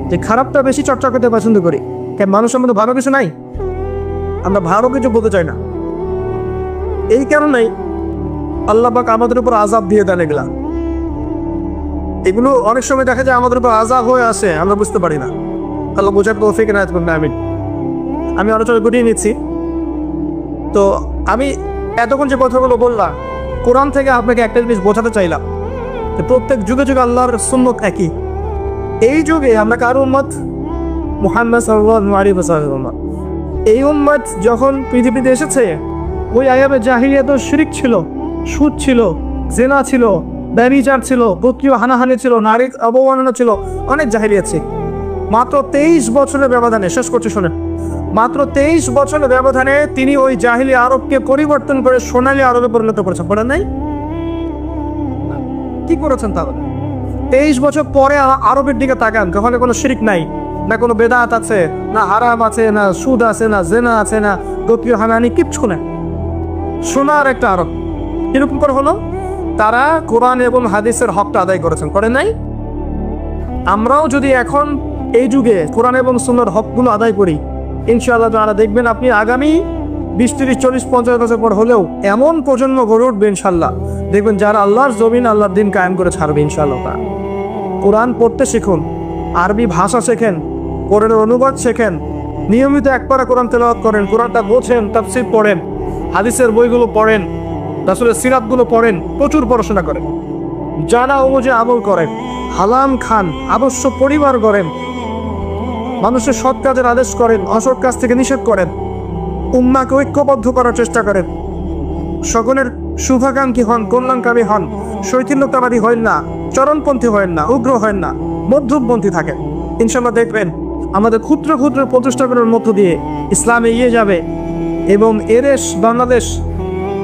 যে খারাপটা বেশি চর্চা করতে পছন্দ করি। কেন? মানুষের মধ্যে ভালো কিছু নাই, আমরা ভালো কিছু বলতে চাই না। এই কারণেই আল্লাহ পাক আমাদের উপর আযাব দিয়ে দেন। এগুলো অনেক সময় দেখা যায় আমাদের উপর আযাব হয়ে আসে, আমরা বুঝতে পারি না। আল্লাহ বোঝার তৌফিক এনায়েত করুন। আমি আলোচনা করিয়ে নিচ্ছি। তো আমি এতক্ষণ যে কথাগুলো বললাম, কোরআন থেকে আপনাকে একটা জিনিস বোঝাতে চাইলাম যে প্রত্যেক যুগে যুগে আল্লাহর সুন্নত একই। এই যুগে আমরা কার উম্মত? মুহাম্মদ সাল্লাল্লাহু আলাইহি ওয়াসাল্লাম। এই উম্মত যখন পৃথিবীতে এসেছে, ওই আয়ামে জাহিলিয়াত শিরক ছিল, সুদ ছিল, জিনা ছিল, ব্যভিচার ছিল, গোত্রীয় হানাহানি ছিল, নারীর অবমাননা ছিল, অনেক জাহিলিয়াত ছিল। মাত্র 23 বছরের ব্যবধানে, শেষ করছি শোনেন, মাত্র 23 বছরের ব্যবধানে তিনি ওই জাহিলি আরবকে পরিবর্তন করে সোনালী আরবে পরিণত করেছেন। বলেন নাই? কি করেছেন তাহলে? 23 বছর পরে আরবের দিকে তাকান, ওখানে কোনো শিরক নাই, না কোনো বেদাত আছে, না হারাম আছে, না সুদ আছে, না জেনা আছে, না গোত্রীয় হানাহানি, কিচ্ছু নেই। সোনার একটা আরব। কিরকম করে হলো? তারা কোরআন এবং হাদিসের হকটা আদায় করেছেন, করেন নাই? আমরাও যদি এখন এই যুগে কোরআন এবং সুন্নাহর হকগুলো আদায় করি, ইনশাআল্লাহ তাআলা দেখবেন আপনি আগামী 20, 30, 40, 50 বছর পর হলেও এমন প্রজন্ম গড়ে উঠবে ইনশাআল্লাহ, দেখবেন যারা আল্লাহর জমিন, আল্লাহর দিন কায়েম করে ছাড়বে ইনশাআল্লাহ। কোরআন পড়তে শিখুন, আরবি ভাষা শেখেন, কোরআনের অনুবাদ শেখেন, নিয়মিত একবার কোরআন তেলাওয়াত করেন, কোরআনটা বোঝেন, তাফসীর পড়েন, হাদিসের বইগুলো পড়েন, রাসূলের সিরাতগুলো পড়েন, প্রচুর পড়াশোনা করেন, জানা অনুযায়ী আমল করেন, হালাম খান, আবশ্যক পরিবার করেন, মানুষের সৎ কাজের আদেশ করেন, অসৎ কাজ থেকে নিষেধ করেন। উম্মাকে ঐক্যবদ্ধ করার চেষ্টা করেন, সকলের শুভাকাঙ্ক্ষী হন, কল্যাণকামী হন, শৈথিল্যতাবাদী হন না, চরমপন্থী হন না, উগ্র হন না, মধ্যমপন্থী থাকেন। ইনশাল্লাহ দেখবেন আমাদের ক্ষুদ্র ক্ষুদ্র প্রচেষ্টাগুলোর মধ্য দিয়ে ইসলাম এগিয়ে যাবে এবং এদেশ বাংলাদেশ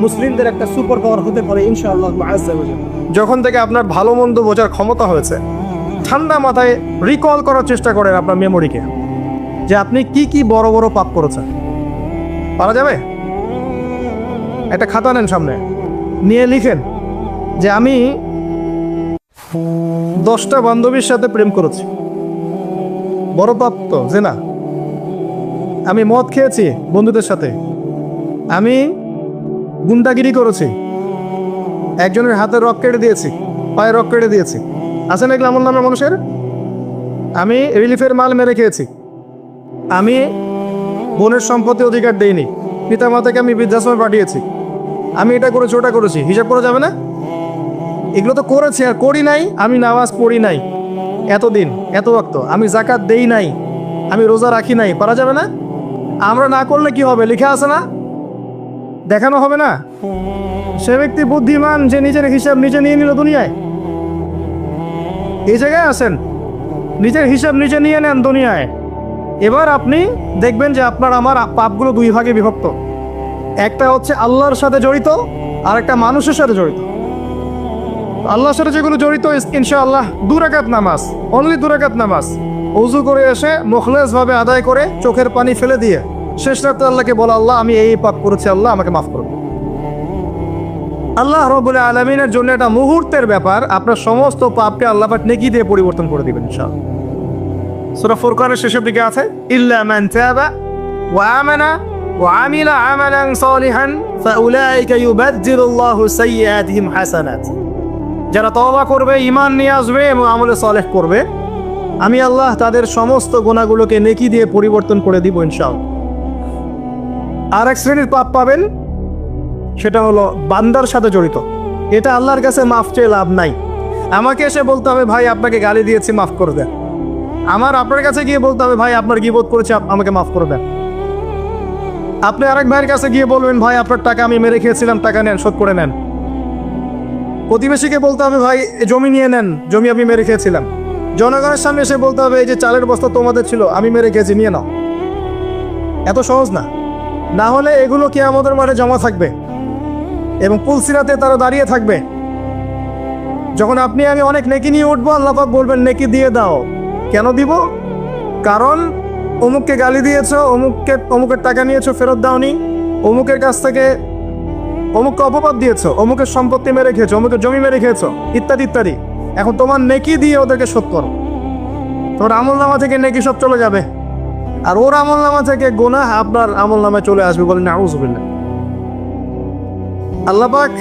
মুসলিমদের একটা সুপার পাওয়ার হতে পারে ইনশাআল্লাহ আজ্জা ওয়া জাল। যখন থেকে আপনার ভালো মন্দ বোঝার ক্ষমতা হয়েছে, ঠান্ডা মাথায় রিকল করার চেষ্টা করেন আপনার মেমোরিকে, যে আপনি কি কি বড় বড় পাপ করেছেন। পারা যাবে? একটা খাতা নেন সামনে, নিয়ে লিখেন যে আমি 10টা বান্ধবীর সাথে প্রেম করেছি, বড় পাপ তো যে না। আমি মদ খেয়েছি বন্ধুদের সাথে, আমি গুন্ডাগিরি করেছি, একজনের হাতে রক কেটে দিয়েছি, পায়ে রক কেটে দিয়েছি, আছে না এগুলো আমল নামের মানুষের? আমি রিলিফের মাল মেরে খেয়েছি, আমি বোনের সম্পত্তি অধিকার দেইনি, পিতা মাতাকে আমি বৃদ্ধাশ্রমে পাঠিয়েছি, আমি এটা করেছি ওটা করেছি, হিসাব করা যাবে না? এগুলো তো করেছি আর করি নাই। আমি নামাজ পড়ি নাই এতদিন, এত ওয়াক্ত, আমি যাকাত দেই নাই, আমি রোজা রাখি নাই, পারা যাবে না? আমরা না করলে কি হবে? লেখা আছে না, দেখানো হবে না? সে ব্যক্তি বুদ্ধিমান যে নিজের হিসাব নিজে নিয়ে নিল দুনিয়ায়। এই জায়গায় আসেন, নিজের হিসাব নিজে নিয়ে নেন দুনিয়ায়। এবার আপনি দেখবেন যে আপনার আমার পাপগুলো দুই ভাগে বিভক্ত। একটা হচ্ছে আল্লাহর সাথে জড়িত, আর একটা মানুষের সাথে জড়িত। আল্লাহর সাথে যেগুলো জড়িত ইনশাআল্লাহ 2 রাকাত নামাজ, অনলি 2 রাকাত নামাজ, ওযু করে এসে মুখলেসভাবে আদায় করে চোখের পানি ফেলে দিয়ে শেষ রাতে আল্লাহকে বলা, আল্লাহ আমি এই পাপ করেছি, আল্লাহ আমাকে মাফ করুন। আল্লাহ রাব্বুল আলামিনের জন্য এটা মুহূর্তের ব্যাপার, আপনার সমস্ত পাপকে আল্লাহ পাক নেকি দিয়ে পরিবর্তন করে দিবেন ইনশাআল্লাহ। সূরা ফুরকানের শেষের দিকে আছে, ইল্লা মান তাবা ওয়া আমানা ওয়া আমিলা আমালান সালিহান ফাউলাইকা ইউবাদদিলুল্লাহু সাইয়্যাতিহিম হাসানাত। যারা তওবা করবে, ঈমান নিয়ে আসবে এবং আমলে সালেহ করবে, আমি আল্লাহ তাদের সমস্ত গুনাহগুলোকে নেকি দিয়ে পরিবর্তন করে দিব ইনশাআল্লাহ। আর এক শ্রেণীর পাপ পাবেন, সেটা হলো বান্দার সাথে জড়িত। এটা আল্লাহর কাছে মাফ চেয়ে লাভ নাই। আমাকে এসে বলতে হবে, ভাই আপনাকে গালি দিয়েছি, মাফ করে দেন। আমার আপনার কাছে গিয়ে বলতে হবে, ভাই আপনার গীবত করেছি, আমাকে মাফ করে দেন। আপনি আরেক ভাইয়ের কাছে গিয়ে বলবেন, ভাই আপনার টাকা আমি মেরে খেয়েছিলাম, টাকা নেন, শোধ করে নেন। প্রতিবেশীকে বলতে হবে, ভাই জমি নিয়ে নেন, জমি আমি মেরে খেয়েছিলাম। জনগণের সামনে এসে বলতে হবে, এই যে চালের বস্তা তোমাদের ছিল, আমি মেরে খেয়েছি, নিয়ে নাও। এত সহজ না। না হলে এগুলো কিয়ামতের মাঠে জমা থাকবে এবং পুলসিরাতে তারা দাঁড়িয়ে থাকবে। যখন আপনি আমি অনেক নেকি নিয়ে উঠবো, আল্লাহ পাক বলবেন নেকি দিয়ে দাও। কেন দিব? কারণ অমুককে গালি দিয়েছো, অমুকের টাকা নিয়েছো, ফেরত দাওনি, অমুকের কাছ থেকে অমুককে অপবাদ দিয়েছো, অমুকের সম্পত্তি মেরে খেয়েছো, অমুকের জমি মেরে খেয়েছো, ইত্যাদি ইত্যাদি। এখন তোমার নেকি দিয়ে ওদেরকে শোধ করো। তোমার আমল নামা থেকে নেকি সব চলে যাবে, আর ওর আমল নামা থেকে গুনাহ আপনার আমল নামায় চলে আসবে। বলেন নাউযুবিল্লাহ। আল্লাহ পাক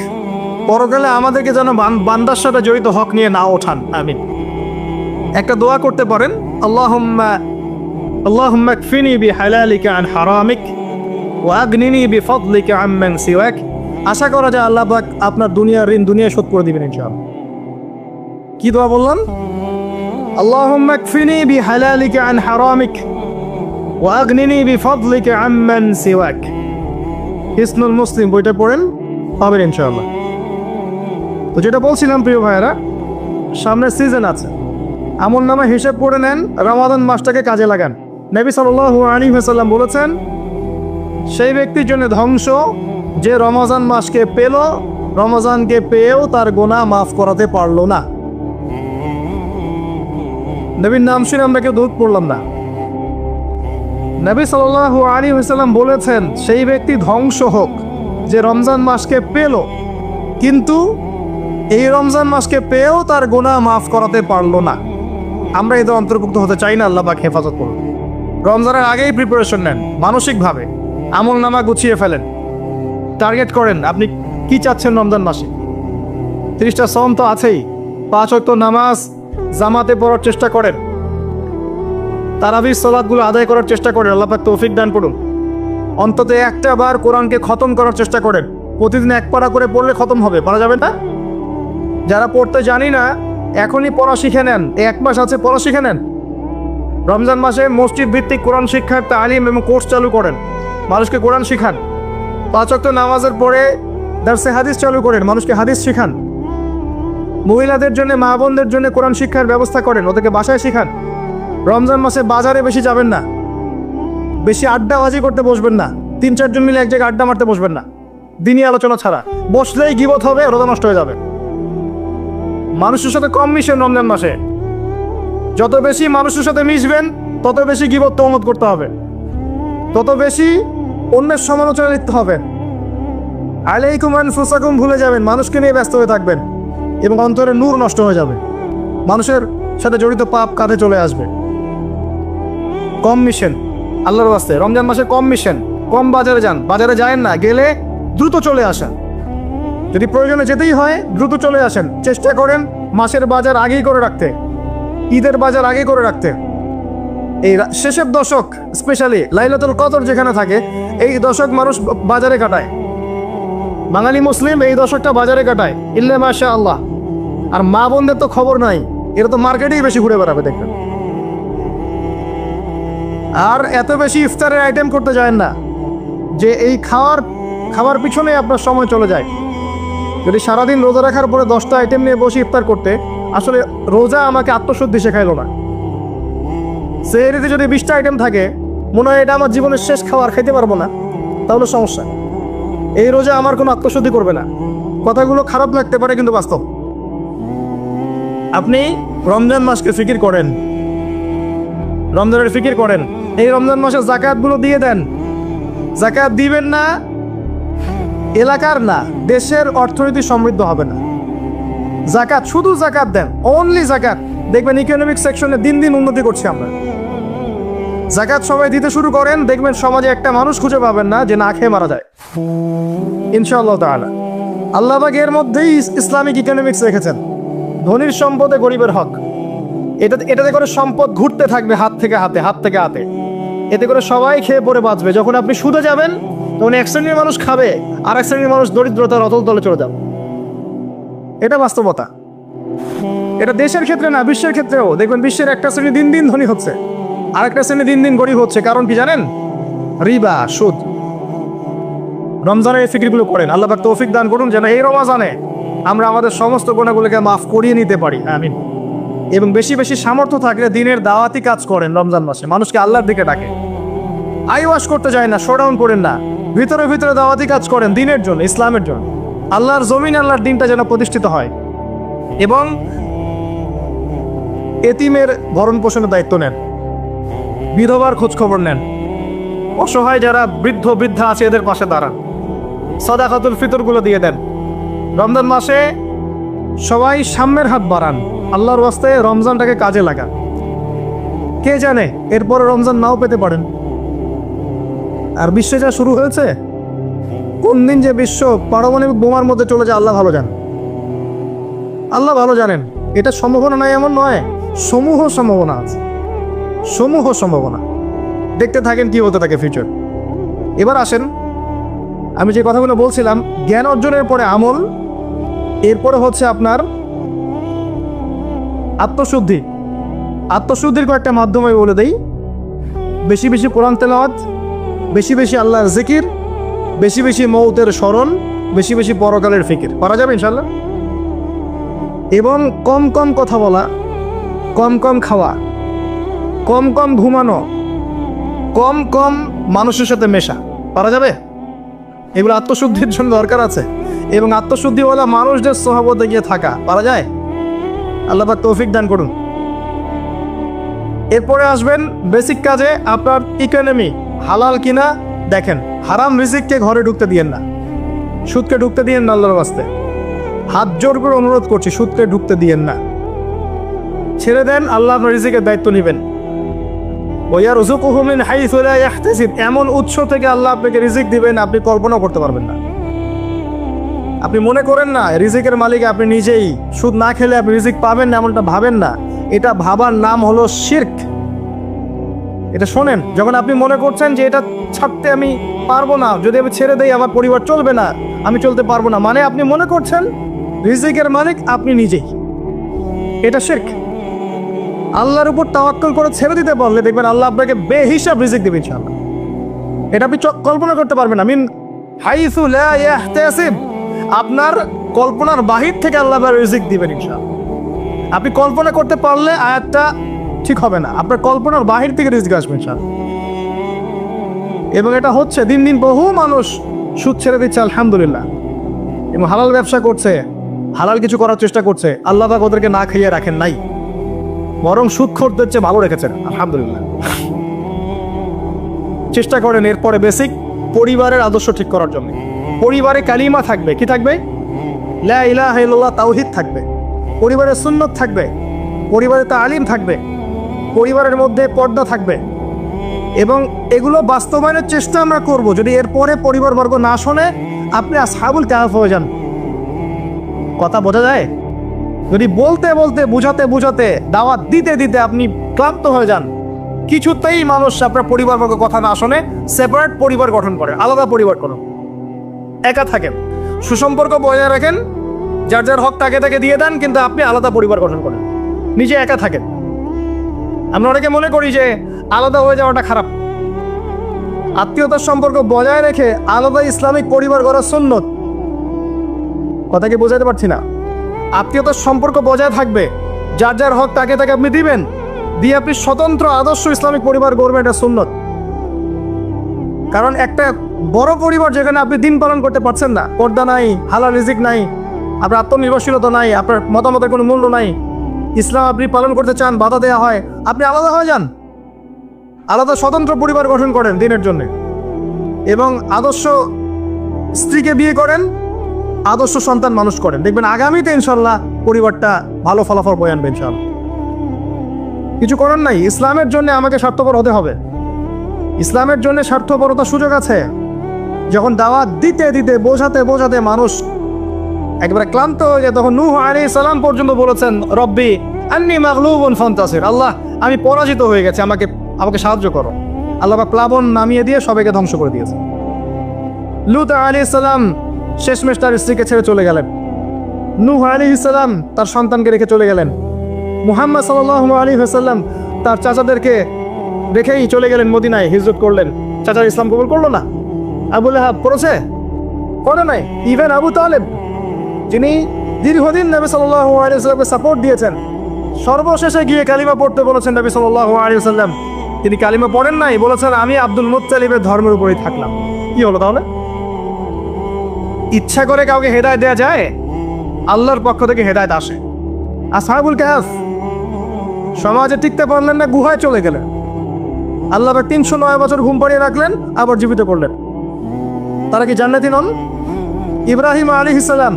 পরকালে আমাদেরকে যেন বান্দার সাথে জড়িত হক নিয়ে না ওঠান। আমিন। একটা দোয়া করতে পারেন, আল্লাহুম্মা কফিনি বিহালালিকা আন হারামিক ওয়া আগনিনি বিফদলিকা আম্মান সিওয়াক। আশা করা যায় আল্লাহ পাক আপনার দুনিয়ার ঋণ দুনিয়ায় শোধ করে দিবেন ইনশাআল্লাহ। কি দোয়া বললাম? আল্লাহুম্মা কফিনি বিহালালিকা আন হারামিক ওয়া আগনিনি বিফদলিকা আম্মান সিওয়াক। হিসনুল মুসলিম বইটা পড়েন, পাবেন ইনশাআল্লাহ। তো যেটা বলছিলাম প্রিয় ভাইয়েরা, সামনে সিজন আছে, আমল নামা হিসেব করে নেন, রমাদান মাসটাকে কাজে লাগান। নবী সাল্লাল্লাহু আলাইহি ওয়াসাল্লাম বলেছেন, সেই ব্যক্তির জন্য ধ্বংস যে রমজান মাসকে পেল, রমজানকে পেয়েও তার গুনাহ মাফ করাতে পারলো না। নবীর নাম শুনে আমরা কেউ দুধ পড়লাম না। নবী সাল্লাল্লাহু আলাইহি ওয়াসাল্লাম বলেছেন, সেই ব্যক্তি ধ্বংস হোক যে রমজান মাসকে পেল, কিন্তু এই রমজান মাসকে পেয়েও তার গুনাহ মাফ করাতে পারলো না। আমরা এদের অন্তর্ভুক্ত হতে চাই না। আল্লাহ পাক হেফাজত করুন। রমজানের আগেই প্রিপারেশন নেন, মানসিকভাবে আমল নামা গুছিয়ে ফেলেন, টার্গেট করেন আপনি কি চাচ্ছেন রমজান মাসে। 30টা সওম তো আছেই, 5 ওয়াক্ত নামাজ জামাতে পড়ার চেষ্টা করেন, তারাবির সালাতগুলো আদায় করার চেষ্টা করেন। আল্লাহ পাক তৌফিক দান করুন। অন্তত একটা বার কোরআনকে খতম করার চেষ্টা করেন। প্রতিদিন 1 পারা করে পড়লে খতম হবে, পারা যাবে না? যারা পড়তে জানি না, এখনই পড়া শিখে নেন। 1 মাস আছে, পড়া শিখে নেন। রমজান মাসে মসজিদ ভিত্তিক কোরআন শিক্ষার তালিম এবং কোর্স চালু করেন। মানুষকে কোরআন শিখান। 5 ওয়াক্ত নামাজের পরে দারসে হাদিস চালু করেন, মানুষকে হাদিস শিখান। মহিলাদের জন্য, মা বোনদের জন্য কোরআন শিক্ষার ব্যবস্থা করেন, ওদেরকে বাসায় শিখান। রমজান মাসে বাজারে বেশি যাবেন না, বেশি আড্ডাবাজি করতে বসবেন না, 3-4 জন মিলে এক জায়গায় আড্ডা মারতে বসবেন না, দিনই আলোচনা ছাড়া। বসলেই গীবত হবে, রোজা নষ্ট হয়ে যাবে। মানুষের সাথে কম মিশেন রমজান মাসে। যত বেশি মানুষের সাথে মিশবেন তত বেশি গীবত তহমত করতে হবে, তত বেশি অন্যের সমালোচনা লিখতে হবে। আলাইকুম আনফুসাকুম ভুলে যাবেন, মানুষকে নিয়ে ব্যস্ত হয়ে থাকবেন এবং অন্তরে নূর নষ্ট হয়ে যাবে। মানুষের সাথে জড়িত পাপ কাঁধে চলে আসবে। কম মিশেন আল্লাহর ওয়াস্তে, রমজান মাসে কম মিশেন, কম বাজারে যান। বাজারে যায়েন না, গেলে দ্রুত চলে আসেন। যদি প্রয়োজনে যেতেই হয় দ্রুত চলে আসেন। চেষ্টা করেন মাসের বাজার আগেই করে রাখতে, ঈদের বাজার আগেই করে রাখতে। এই শেষের দশক, স্পেশালি লাইলাতুল কদর যেখানে থাকে, এই দশক মানুষ বাজারে কাটায়। বাঙালি মুসলিম এই দশকটা বাজারে কাটায়, ইল্লা মাশা আল্লাহ। আর মা বোনদের তো খবর নাই, এরা তো মার্কেটেই বেশি ঘুরে বেড়াবে দেখবেন। আর এত বেশি ইফতারের আইটেম করতে যায় না যে এই খাওয়ার পিছনে আপনার সময় চলে যায়। যদি সারাদিন রোজা রাখার পরে 10টা আইটেম নিয়ে বসে ইফতার করতে, আসলে রোজা আমাকে আত্মশুদ্ধি শেখাইলো না। সেহরিতে যদি 20টা আইটেম থাকে, মনে হয় এটা আমার জীবনের শেষ খাবার, খাইতে পারবো না, তাহলে সমস্যা। এই রোজা আমার কোনো আত্মশুদ্ধি করবে না। কথাগুলো খারাপ লাগতে পারে কিন্তু বাস্তব। আপনি রমজান মাসকে ফিকির করেন, রমজানের ফিকির করেন। এই রমজান মাসে জাকাতগুলো দিয়ে দেন। জাকাত দিবেন না, এলাকার না, দেশের অর্থনীতি সমৃদ্ধ হবে না। জাকাত, শুধু জাকাত দেন, অনলি জাকাত। দেখবেন ইকোনমিক সেকশনে দিন দিন উন্নতি করছি আমরা। জাকাত সবাই দিতে শুরু করেন, দেখবেন সমাজে একটা মানুষ খুঁজে পাবেন না যে না খেয়ে মারা যায়, ইনশাআল্লাহ তাআলা। আল্লাহ পাক এর মধ্যেই ইসলামিক ইকোনমিক্স রেখেছেন। ধনীর সম্পদে গরিবের হক। এটাতে করে সম্পদ ঘুরতে থাকবে হাত থেকে হাতে, হাত থেকে হাতে। এতে করে সবাই খেয়ে পরে বাঁচবে। যখন আপনি সুদে যাবেন তখন এক শ্রেণীর মানুষ খাবে, আর এক শ্রেণীর মানুষ দরিদ্রতার অতল তলে চলে যাবে। এটা বাস্তবতা। এটা দেশের ক্ষেত্রে না, বিশ্বের ক্ষেত্রেও দেখবেন বিশ্বের একটা শ্রেণী দিন দিন ধনী হচ্ছে, আর একটা শ্রেণী দিন দিন গরিব হচ্ছে। কারণ কি জানেন? রিবা, সুদ। রমজানের এই ফিকিরগুলো করেন। আল্লাহ পাক তৌফিক দান করুন যেন এই রমজানে আমরা আমাদের সমস্ত গুনাহগুলোকে মাফ করিয়ে নিতে পারি, আমিন। এবং বেশি বেশি সামর্থ্য থাকলে দিনের দাওয়াতি কাজ করেন। রমজান মাসে মানুষকে আল্লাহর দিকে ডাকে, আইওয়াশ করতে যায় না, শোডাউন করেন না, ভিতরে ভিতরে দাওয়াতি কাজ করেন দিনের জন্য, ইসলামের জন্য। আল্লাহর জমিন, আল্লাহর দিনটা যেন প্রতিষ্ঠিত হয়। এবং এতিমের ভরণ পোষণের দায়িত্ব নেন, বিধবার খোঁজ খবর নেন, অসহায় যারা বৃদ্ধ বৃদ্ধা আছে এদের পাশে দাঁড়ান, সাদাকাতুল ফিতরগুলো দিয়ে দেন। রমজান মাসে সবাই সাম্যের হাত বাড়ান, আল্লাহর ওয়াস্তে রমজানটাকে কাজে লাগান। কে জানে এরপরে রমজান নাও পেতে পারেন। আর বিশ্বে যা শুরু হয়েছে, কোন দিন যে বিশ্ব পারমাণবিক বোমার মধ্যে চলে যায় আল্লাহ ভালো জানেন, আল্লাহ ভালো জানেন। এটা সম্ভাবনা নাই এমন নয়, সমূহ সম্ভাবনা আছে, সমূহ সম্ভাবনা। দেখতে থাকেন কি হতে থাকে ফিউচার। এবার আসেন, আমি যে কথাগুলো বলছিলাম, জ্ঞান অর্জনের পরে আমল, এরপরে হচ্ছে আপনার আত্মশুদ্ধি। আত্মশুদ্ধির কয়েকটা মাধ্যম আমি বলে দেই। বেশি বেশি কোরআন তেলাওয়াত, বেশি বেশি আল্লাহর জিকির, বেশি বেশি মৌতের স্মরণ, বেশি বেশি পরকালের ফিকির করা যাবে ইনশাল্লাহ। এবং কম কম কথা বলা, কম কম খাওয়া, কম কম ঘুমানো, কম কম মানুষের সাথে মেশা পারা যাবে। এগুলো আত্মশুদ্ধির জন্য দরকার আছে। এবং আত্মশুদ্ধিওয়ালা মানুষদের সহবতে গিয়ে থাকা পারা যায়। আল্লাহ পাক তৌফিক দান করুন। এরপরে আসবেন বেসিক কাজে। আপনার ইকোনমি হালাল কিনা দেখেন। হারাম রিজিককে ঘরে ঢুকতে দিয়েন না, সুদকে ঢুকতে দিয়েন না। আল্লাহর ওয়াস্তে হাত জোর করে অনুরোধ করছি, সুদকে ঢুকতে দিয়েন না, ছেড়ে দেন। আল্লাহ আপনার রিজিকের দায়িত্ব নেবেন। ওয়ারযুকুহু মিন হাইসু লা ইয়াহতাসিব, এমন উৎস থেকে আল্লাহ আপনাকে রিজিক দিবেন আপনি কল্পনা করতে পারবেন না। আপনি মনে করেন না রিজিকের মালিক আপনি নিজেই, সুদ না খেলে আপনি রিজিক পাবেন না, এমনটা ভাবেন না। এটা ভাবার নাম হলো শিরক। এটা শোনেন, যখন আপনি মনে করছেন যে এটা ছাড়তে আমি পারবো না, যদি আমি ছেড়ে দেই আমার পরিবার চলবে না, আমি চলতে পারবো না, মানে আপনি মনে করছেন রিজিকের মালিক আপনি নিজেই। এটা শিরক। আল্লাহর উপর তাওয়াক্কুল করে ছেড়ে দিতে পারলে দেখবেন আল্লাহ আপনাকে বেহিসাব রিজিক দেবে ইনশাআল্লাহ। এটা আপনি কল্পনা করতে পারবেন না। মিন হাইসু লা ইয়াহতাসিব, আপনার কল্পনার বাহির থেকে আল্লাহ রিজিক দিবেন ইনশাআল্লাহ। আপনি কল্পনা করতে পারলে আয়াতটা ঠিক হবে না, আপনার কল্পনার বাহির থেকে রিজিক আসবে ইনশাআল্লাহ। এবং এটা হচ্ছে দিন দিন বহু মানুষ সুদ ছেড়ে দিচ্ছে আলহামদুলিল্লাহ, এবং হালাল ব্যবসা করছে, হালাল কিছু করার চেষ্টা করছে। আল্লাহ পাক ওদেরকে না খাইয়ে রাখেন নাই, বরং সুদখোরদের চেয়ে ভালো রেখেছেন আলহামদুলিল্লাহ। চেষ্টা করেন এরপরে বেসিক পরিবারের আদর্শ ঠিক করার জন্য। পরিবারে কালিমা থাকবে, কি থাকবে? লা ইলাহা ইল্লাল্লাহ, তাওহীদ থাকবে। পরিবারের সুন্নত থাকবে, পরিবারে তালিম থাকবে, পরিবারের মধ্যে পর্দা থাকবে। এবং এগুলো বাস্তবায়নের চেষ্টা আমরা করব। যদি এরপরে পরিবারবর্গ না শোনে, আপনি আসহাবুল কাহফ হয়ে যান। কথা বোঝা যায়? যদি বলতে বলতে বুঝাতে বুঝাতে দাওয়াত দিতে দিতে আপনি ক্লান্ত হয়ে যান, কিছুতেই মানুষ আপনার পরিবারবর্গ কথা না শোনে, সেপারেট পরিবার গঠন করে, আলাদা পরিবার করুন, একা থাকেন, সুসম্পর্ক বজায় রাখেন, যার যার হক তাকে তাকে দিয়ে দেন, কিন্তু আপনি আলাদা পরিবার গঠন করেন, নিজে একা থাকেন। আমরা অনেকে মনে করি যে আলাদা হয়ে যাওয়াটা খারাপ। আত্মীয়তার সম্পর্ক বজায় রেখে আলাদা ইসলামিক পরিবার গড়া সুন্নত। কথা কি বোঝাতে পারছি না? আত্মীয়তার সম্পর্ক বজায় থাকবে, যার যার হক তাকে তাকে আপনি দিবেন, দিয়ে আপনি স্বতন্ত্র আদর্শ ইসলামিক পরিবার গড়বেন, এটা সুন্নত। কারণ একটা বড় পরিবার যেখানে আপনি দিন পালন করতে পারছেন না, পর্দা নাই, হালাল রিজিক নাই, আপনার আত্মনির্ভরশীলতা নাই, আপনার মতামতের কোনো মূল্য নাই, ইসলাম আপনি পালন করতে চান, বাধা দেওয়া হয়, আপনি আলাদা হয়ে যান, আলাদা স্বতন্ত্র পরিবার গঠন করেন দিনের জন্য, এবং আদর্শ স্ত্রীকে বিয়ে করেন, আদর্শ সন্তান মানুষ করেন। দেখবেন আগামীতে ইনশাল্লাহ পরিবারটা ভালো ফলাফল বয়ে আনবে ইনশাল্লাহ। কিছু করার নাই, ইসলামের জন্য আমাকে স্বার্থপর হতে হবে। ইসলামের জন্য স্বার্থপরতার সুযোগ আছে। যখন দাওয়াত দিতে দিতে বোঝাতে বোঝাতে মানুষ একবারে ক্লান্ত হয়ে যায়, তখন নূহ আলাইহিস সালাম পর্যন্ত বলেছেন, রব্বি আন্নী মাগলুবুন ফান্তাসির, আল্লাহ আমি পরাজিত হয়ে গেছি, আমাকে সাহায্য করো। আল্লাহ পাক প্লাবন নামিয়ে দিয়ে সবাইকে ধ্বংস করে দিয়েছে। লূত আলাইহিস সালাম শেষমেশ তার স্ত্রীকে ছেড়ে চলে গেলেন। নূহ আলাইহিস সালাম তার সন্তানকে রেখে চলে গেলেন। মুহাম্মদ সাল্লাল্লাহু আলাইহি ওয়াসাল্লাম তার চাচাদেরকে রেখেই চলে গেলেন মদিনায়, হিজরত করলেন। চাচার ইসলাম কবুল করলো না। আবু লাহাব করেছে? করে নাই। ইভেন আবু তালেব, যিনি দীর্ঘদিন নবী সাল্লাল্লাহু আলাইহি ওয়াসাল্লামকে সাপোর্ট দিয়েছেন, সর্বশেষে গিয়ে কালিমা পড়তে বলেছেন নবী সাল্লাল্লাহু আলাইহি ওয়াসাল্লাম, তিনি কালিমা পড়েন নাই, বলেছেন আমি আব্দুল মুত্তালিবের ধর্মের উপরেই থাকলাম। কি হলো তাহলে? ইচ্ছা করে কাউকে হেদায়েত দেওয়া যায়? আল্লাহর পক্ষ থেকে হেদায়েত আসে। আসহাবুল কাহফ সমাজে টিকতে পারলেন না, গুহায় চলে গেলেন। আল্লাহ 309 বছর ঘুম পাড়িয়ে রাখলেন, আবার জীবিত করলেন। তারা কি জান্নাতি নন? ইব্রাহিম আলাইহিস সালাম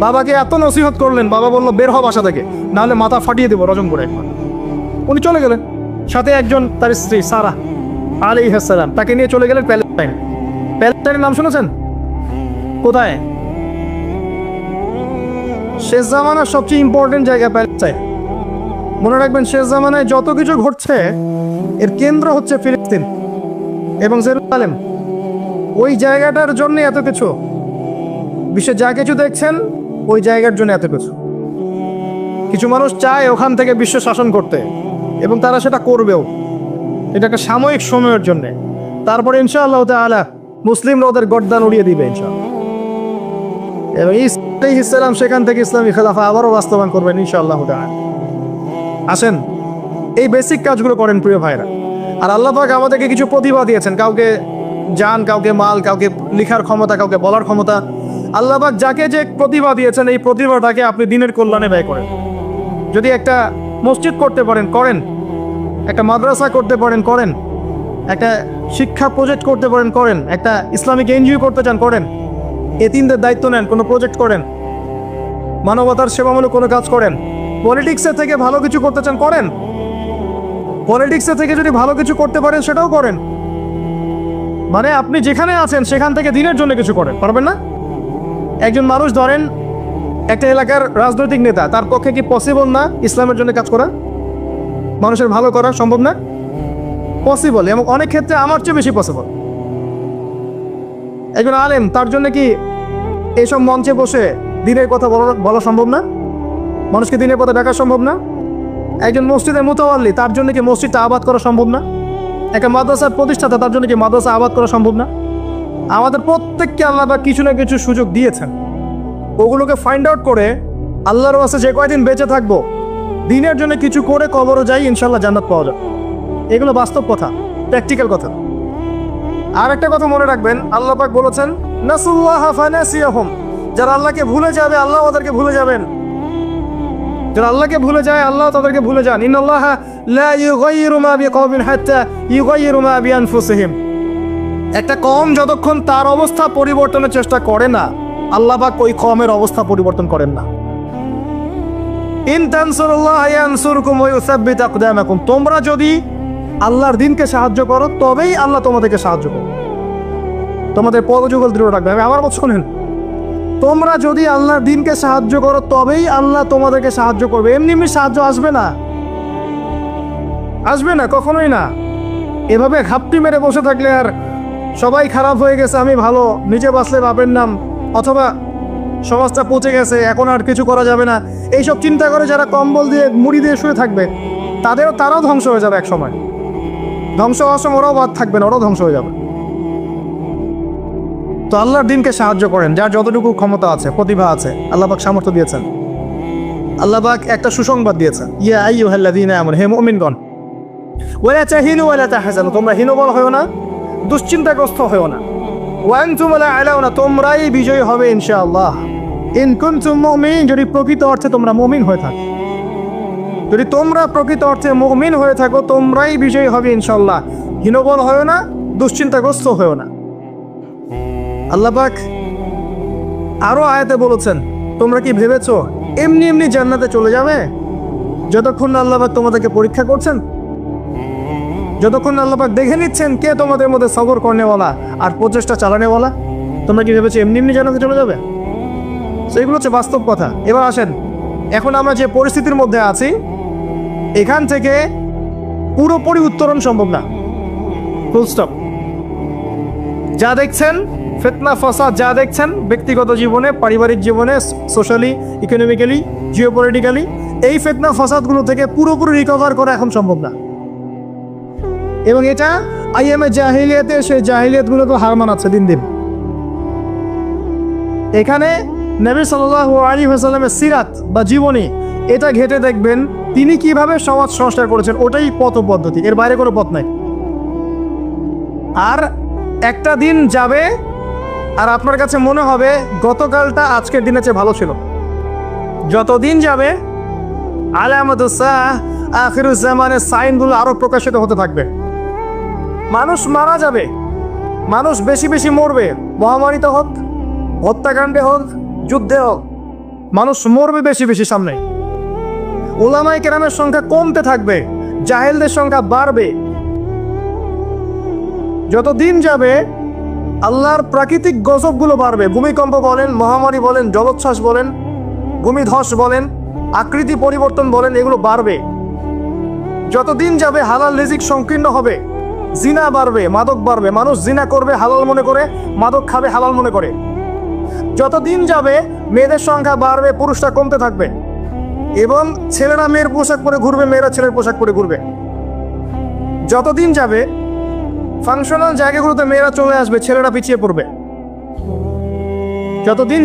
বাবাকে এত নসিহত করলেন, বাবা বলল বের হ বাসা থেকে, নাহলে মাথা ফাটিয়ে দেবো রজম করে একবার। উনি চলে গেলেন, সাথে একজন তার স্ত্রী সারা আলাইহিস সালাম, তাকে নিয়ে চলে গেলেন প্যালেস্টাইন। প্যালেস্টাইনের নাম শুনেছেন? কোথায়? শেষ জামানার সবচেয়ে ইম্পর্টেন্ট জায়গা প্যালেস্টাইন। মনে রাখবেন, শেষ জামানায় যত কিছু ঘটছে এর কেন্দ্র হচ্ছে ফিলিস্তিন এবং জেরুজালেম। ওই জায়গাটার জন্য এত কিছু, বিশ্বে যা কিছু দেখছেন ওই জায়গার জন্য এত কিছু। কিছু মানুষ চায় ওখান থেকে বিশ্ব শাসন করতে, এবং তারা সেটা করবেও। এটা একটা সাময়িক সময়ের জন্যে, তারপরে ইনশাআল্লাহ তাআলা মুসলিমরা ওদের গর্দান উড়িয়ে দিবে ইনশাআল্লাহ। এবং ঈসা আলাইহিস সালাম সেখান থেকে ইসলামী খেলাফা আবারও বাস্তবায়ন করবেন ইনশাআল্লাহ তাআলা। আসেন এই বেসিক কাজগুলো করেন প্রিয় ভাইরা। আর আল্লাহ পাক আমাদেরকে কিছু প্রতিভা দিয়েছেন, কাউকে জান, কাউকে মাল, কাউকে লিখার ক্ষমতা, কাউকে বলার ক্ষমতা। আল্লাহ পাক যাকে যে প্রতিভা দিয়েছেন, এই প্রতিভাটাকে আপনি দিনের কল্যাণে ব্যয় করেন। যদি একটা মসজিদ করতে পারেন করেন, একটা মাদ্রাসা করতে পারেন করেন, একটা শিক্ষা প্রজেক্ট করতে পারেন করেন, একটা ইসলামিক এনজিও করতে চান করেন, এতিমদের দায়িত্ব নেন, কোনো প্রজেক্ট করেন, মানবতার সেবামূলক কোনো কাজ করেন, পলিটিক্সের থেকে ভালো কিছু করতে চান করেন, পলিটিক্সের থেকে যদি ভালো কিছু করতে পারেন সেটাও করেন। মানে আপনি যেখানে আছেন সেখান থেকে দিনের জন্য কিছু করেন, পারবেন না? একজন মানুষ ধরেন একটা এলাকার রাজনৈতিক নেতা, তার পক্ষে কি পসিবল না ইসলামের জন্য কাজ করা, মানুষের ভালো করা সম্ভব না? পসিবল, এবং অনেক ক্ষেত্রে আমার চেয়ে বেশি পসিবল। একজন আলেম, তার জন্য কি এইসব মঞ্চে বসে দিনের কথা বলা সম্ভব না? মানুষকে দিনের পথে ডাকা সম্ভব না? একজন মসজিদের মুতাওয়াল্লি, তার জন্য কি মসজিদটা আবাদ করা সম্ভব না? একটা মাদ্রাসার প্রতিষ্ঠাতা, তার জন্য কি মাদ্রাসা আবাদ করা সম্ভব না? আমাদের প্রত্যেককে আল্লাহ বা কিছু না কিছু সুযোগ দিয়েছেন, ওগুলোকে ফাইন্ড আউট করে আল্লাহর ওয়াস্তে যে কয়দিন বেঁচে থাকবো দিনের জন্য কিছু করে কবরও যাই, ইনশাল্লাহ জান্নাত পাওয়া যাবে। এগুলো বাস্তব কথা, প্র্যাকটিক্যাল কথা। আর একটা কথা মনে রাখবেন, আল্লাহ পাক বলেছেন নাসুল্লাহ ফানাসিয়াহুম, যারা আল্লাহকে ভুলে যাবে আল্লাহ ওদেরকে ভুলে যাবেন। যারা আল্লাহকে ভুলে যায় আল্লাহ তাদেরকে ভুলে যান। ইন্নাল্লাহা লা ইউগাইয়িরু মা বিকওমিন হাত্তা ইউগাইয়িরু মা বিআনফুসিহিম। একটা কওম যতক্ষণ তার অবস্থা পরিবর্তনের চেষ্টা করে না, আল্লাহ পাক ওই কওমের অবস্থা পরিবর্তন করেন না। ইন তানসুরুল্লাহা ইয়ানসুরকুম ওয়া ইউসাব্বিত আকদামাকুম, তোমরা যদি আল্লাহর দ্বীনকে সাহায্য করো তবেই আল্লাহ তোমাদেরকে সাহায্য করবে, তোমাদের পদযুগল দৃঢ় রাখবে। আমি আমার মত শোনেন, তোমরা যদি আল্লাহর দ্বীনকে সাহায্য করো তবেই আল্লাহ তোমাদেরকে সাহায্য করবে। এমনি এমনি সাহায্য আসবে না, আসবে না, কখনোই না। এভাবে ঘাপটি মেরে বসে থাকলে আর সবাই খারাপ হয়ে গেছে আমি ভালো, নিজে বাঁচলে বাপের নাম, অথবা সমাজটা পচে গেছে এখন আর কিছু করা যাবে না, এইসব চিন্তা করে যারা কম্বল দিয়ে মুড়ি দিয়ে শুয়ে থাকবে তারাও ধ্বংস হয়ে যাবে এক সময়। ধ্বংস হওয়ার সময় ওরাও বাদ থাকবে না, ওরাও ধ্বংস হয়ে যাবে। তো আল্লাহর দ্বীনকে সাহায্য করেন, যার যতটুকু ক্ষমতা আছে, প্রতিভা আছে, আল্লাহ পাক সামর্থ্য দিয়েছেন। আল্লাহ পাক একটা সুসংবাদ দিয়েছেন, ইয়া আইয়ুহাল্লাযীনা আমানু, হে মুমিনগণ, ওয়ালা তাহিনু ওয়ালা তাহজানু, তোমরা হীনবল হয়ো না, দুশ্চিন্তাগ্রস্ত হয়ো না। ওয়া আনতুম লা আলাউনা, তোমরাই বিজয়ী হবে ইনশাআল্লাহ। ইন কুনতুম মুমিনিন, যদি প্রকৃত অর্থে তোমরা মুমিন হয়ে থাকো, যদি তোমরা প্রকৃত অর্থে মুমিন হয়ে থাকো তোমরাই বিজয়ী হবে ইনশাআল্লাহ। হীনবল হয়ো না, দুশ্চিন্তাগ্রস্ত হয়ো না। আল্লাহ পাক আরো আয়াতে বলেছেন, তোমরা কি ভেবেছো এমনি এমনি জান্নাতে চলে যাবে? যতক্ষণ না আল্লাহ পাক তোমাদেরকে পরীক্ষা করছেন, যতক্ষণ আল্লাহ পাক দেখে নিচ্ছেন কে তোমাদের মধ্যে সবর করনেওয়ালা আর প্রচেষ্টা চালানেওয়ালা, তোমরা কি ভেবেছো এমনি এমনি জান্নাতে চলে যাবে? সেগুলো হচ্ছে বাস্তব কথা। এবার আসেন, এখন আমরা যে পরিস্থিতির মধ্যে আছি এখান থেকে পুরোপুরি উত্তরণ সম্ভব না, ফুল স্টপ। যা দেখছেন ফিতনা ফাসাদ, যা দেখছেন ব্যক্তিগত জীবনে, পারিবারিক জীবনে, সোশ্যালি, ইকোনমিক্যালি, জিওপলিটিক্যালি, এই ফিতনা ফাসাদগুলো থেকে পুরোপুরি রিকভার করা এখন সম্ভব না। এবং এটা আইএমএ জাহিলিয়াতে, সেই জাহিলিয়াতগুলো তো হার মানাচ্ছে দিন দিন। এখানে নবী সাল্লাল্লাহু আলাইহি ওয়াসাল্লামের সিরাত বা জীবনী এটা ঘেটে দেখবেন তিনি কিভাবে সমাজ সংস্কার করেছেন, ওটাই পথ পদ্ধতি, এর বাইরে কোনো পথ নাই। আর একটা দিন যাবে আর আপনার কাছে মনে হবে গতকালটা আজকের দিনের চেয়ে ভালো ছিল। যত দিন যাবে আলামাতুস-সাআহ, আখিরুজ-জামানের সাইনগুলো আরো প্রকাশিত হতে থাকবে। মানুষ মারা যাবে, মানুষ বেশি বেশি মরবে, মহামারীতে হোক, হত্যাকাণ্ডে হোক, যুদ্ধে হোক, মানুষ মরবে বেশি বেশি সামনে। উলামায়ে কেরামের সংখ্যা কমতে থাকবে, জাহেলদের সংখ্যা বাড়বে। যত দিন যাবে আল্লাহর প্রাকৃতিক গজবগুলো বাড়বে, ভূমিকম্প বলেন, মহামারী বলেন, জলোচ্ছ্বাস বলেন, ভূমিধস বলেন, আকৃতি পরিবর্তন বলেন, এগুলো বাড়বে। যত দিন যাবে হালাল রিজিক সংকীর্ণ হবে, জিনা বাড়বে, মাদক বাড়বে, মানুষ জিনা করবে হালাল মনে করে, মাদক খাবে হালাল মনে করে। যত দিন যাবে মেয়েদের সংখ্যা বাড়বে, পুরুষরা কমতে থাকবে, এবং ছেলেরা মেয়ের পোশাক পরে ঘুরবে, মেয়েরা ছেলের পোশাক পরে ঘুরবে। যত দিন যাবে ফাংশনাল জায়গাগুলোতে মেয়েরা চলে আসবে, ছেলেরা পিছিয়ে পড়বে। যতদিন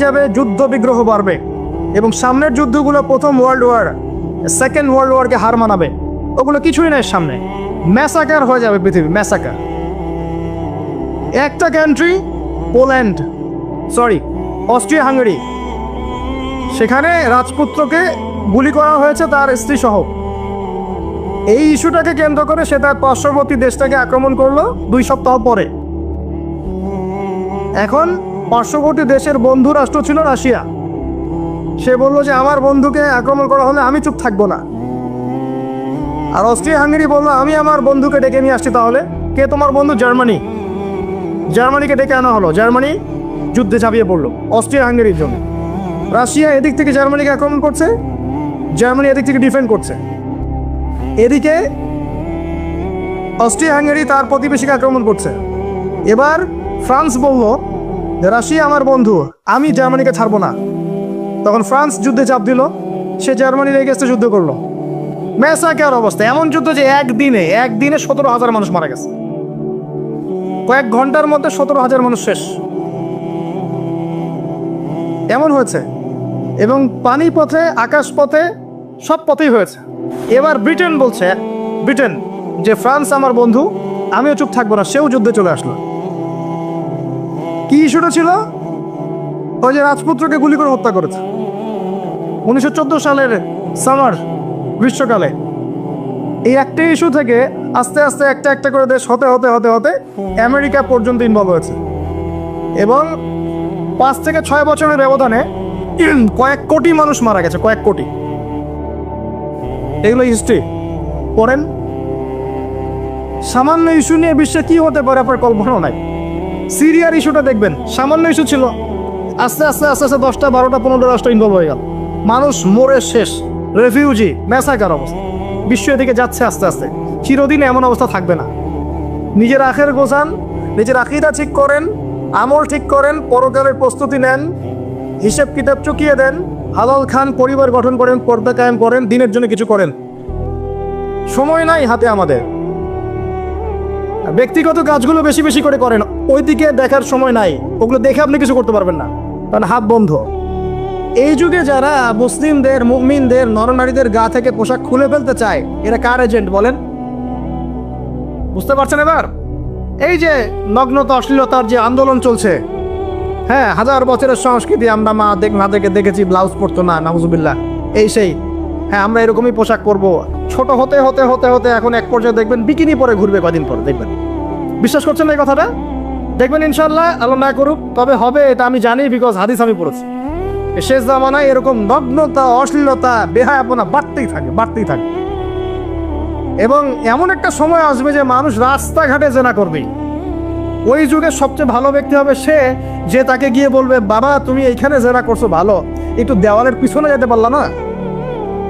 যাবে যুদ্ধ বিগ্রহ বাড়বে, এবং সামনের যুদ্ধগুলো প্রথম ওয়ার্ল্ড ওয়ার, সেকেন্ড ওয়ার্ল্ড ওয়ারকে হার মানাবে। ওগুলো কিছুই নাই সামনে, ম্যাসাকার হয়ে যাবে পৃথিবী, ম্যাসাকার। একটা কান্ট্রি অস্ট্রিয়া হাঙ্গেরি, সেখানে রাজপুত্রকে গুলি করা হয়েছে তার স্ত্রী সহ। এই ইস্যুটাকে কেন্দ্র করে সে তার পার্শ্ববর্তী দেশটাকে আক্রমণ করলো 2 সপ্তাহ পরে। এখন পার্শ্ববর্তী দেশের বন্ধু রাষ্ট্র ছিল রাশিয়া, সে বললো যে আমার বন্ধুকে আক্রমণ করা হলে আমি চুপ থাকবো না। আর অস্ট্রিয়া হাঙ্গেরি বললো আমি আমার বন্ধুকে ডেকে নিয়ে আসছি। তাহলে কে তোমার বন্ধু? জার্মানিকে ডেকে আনা হলো, জার্মানি যুদ্ধে ঝাঁপিয়ে পড়লো অস্ট্রিয়া হাঙ্গেরির জন্য। রাশিয়া এদিক থেকে জার্মানিকে আক্রমণ করছে, জার্মানি এদিক থেকে ডিফেন্ড করছে। এদিকে অস্ট্রিয়া হাঙ্গেরি তার প্রতিবেশীকে আক্রমণ করছে। এবার ফ্রান্স বলল যে রাশিয়া আমার বন্ধু, আমি জার্মানিকে ছাড়বো না। তখন ফ্রান্স যুদ্ধে চাপ দিল, সে জার্মানির এগেইনস্টে যুদ্ধ করলো। ম্যাসাকার অবস্থা, এমন যুদ্ধ যে একদিনে 17,000 মানুষ মারা গেছে, কয়েক ঘন্টার মধ্যে 17,000 মানুষ শেষ, এমন হয়েছে। এবং পানি পথে, আকাশ পথে, সব পথেই হয়েছে। এবার ব্রিটেন বলছে, ব্রিটেন যে ফ্রান্স আমার বন্ধু, আমিও চুপ থাকবো না, সেও যুদ্ধে চলে আসলো। কি ইস্যুটা ছিল? ওই যে রাজপুত্রকে গুলি করে হত্যা করেছে 1914 সালের সামার গ্রীষ্মকালে। এই একটা ইস্যু থেকে আস্তে আস্তে একটা একটা করে দেশ হতে হতে হতে হতে আমেরিকা পর্যন্ত ইনভলভ হয়েছে, এবং 5 থেকে 6 বছরের ব্যবধানে কয়েক কোটি মানুষ মারা গেছে, কয়েক কোটি। এগুলো হিস্ট্রি পড়েন। সামান্য ইস্যু নিয়ে বিশ্বে কি হতে পারে আপনার কল্পনাও নাই। সিরিয়ার ইস্যুটা দেখবেন, সামান্য ইস্যু ছিল, আস্তে আস্তে আস্তে আস্তে 10টা 12টা 15টা রাষ্ট্র ইনভলভ হয়ে গেল, মানুষ মরে শেষ, রেফিউজি, ম্যাসাকার অবস্থা। বিশ্ব এদিকে যাচ্ছে আস্তে আস্তে, চিরদিন এমন অবস্থা থাকবে না। নিজের আখের গোছান, নিজের আকিদা ঠিক করেন, আমল ঠিক করেন, পরকালের প্রস্তুতি নেন, হিসেব কিতাব চুকিয়ে দেন, হালাল খান, পরিবার গঠন করেন, পর্দা কায়েম করেন, দিনের জন্য কিছু করেন। সময় নাই হাতে আমাদের, ব্যক্তিগত কাজগুলো বেশি বেশি করে করেন, ওইদিকে দেখার সময় নাই, ওগুলো দেখে আপনি কিছু করতে পারবেন না, কারণ হাত বন্ধ। এই যুগে যারা মুসলিমদের, মুমিনদের, নরনারীদের গা থেকে পোশাক খুলে ফেলতে চায়, এরা কার এজেন্ট বলেন? বুঝতে পারছেন এবার? এই যে নগ্নতা, অশ্লীলতার যে আন্দোলন চলছে, হ্যাঁ, 1000 বছরের সংস্কৃতি, আমরা মা দেখেছি ব্লাউজ পরতো না, নাউজুবিল্লাহ, এই সেই, হ্যাঁ আমরা এরকমই পোশাক পরবো। ছোট হতে হতে হতে হতে এখন এক পর্যায়ে দেখবেন বিকিনি পরে ঘুরবে কদিন পরে, দেখবেন। বিশ্বাস করছেন না এই কথাটা? দেখবেন ইনশাল্লাহ, আল্লাহ না করুক, তবে হবে, এটা আমি জানি, বিকজ হাদিস আমি পড়েছি। শেষ জামানায় এরকম নগ্নতা, অশ্লীলতা, বেহায়াপনা বাড়তেই থাকে। এবং এমন একটা সময় আসবে যে মানুষ রাস্তাঘাটে জেনা করবেই। ওই যুগের সবচেয়ে ভালো ব্যক্তি হবে সে, যে তাকে গিয়ে বলবে, বাবা তুমি এইখানে জেনা করছো ভালো, একটু দেওয়ালের পিছনে যেতে পারলা না,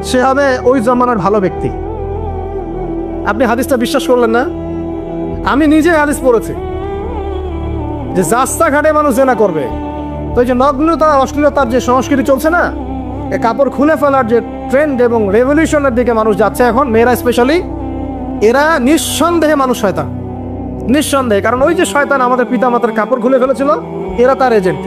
সে হবে ওই জামানার ভালো ব্যক্তি। আপনি হাদিসটা বিশ্বাস করলেন না? আমি নিজে হাদিস পড়েছি যে রাস্তাঘাটে মানুষ জেনা করবে। তো এই যে নগ্নতা, অশ্লীলতার যে সংস্কৃতি চলছে না, এই কাপড় খুলে ফেলার যে ট্রেন্ড এবং রেভলিউশনের দিকে মানুষ যাচ্ছে এখন, মেয়েরা স্পেশালি, এরা নিঃসন্দেহে মানুষ শয়তান, নিঃসন্দেহে। কারণ ওই যে শয়তান আমাদের পিতামাতার কাপড় খুলে ফেলেছিল, এরা তার এজেন্ট।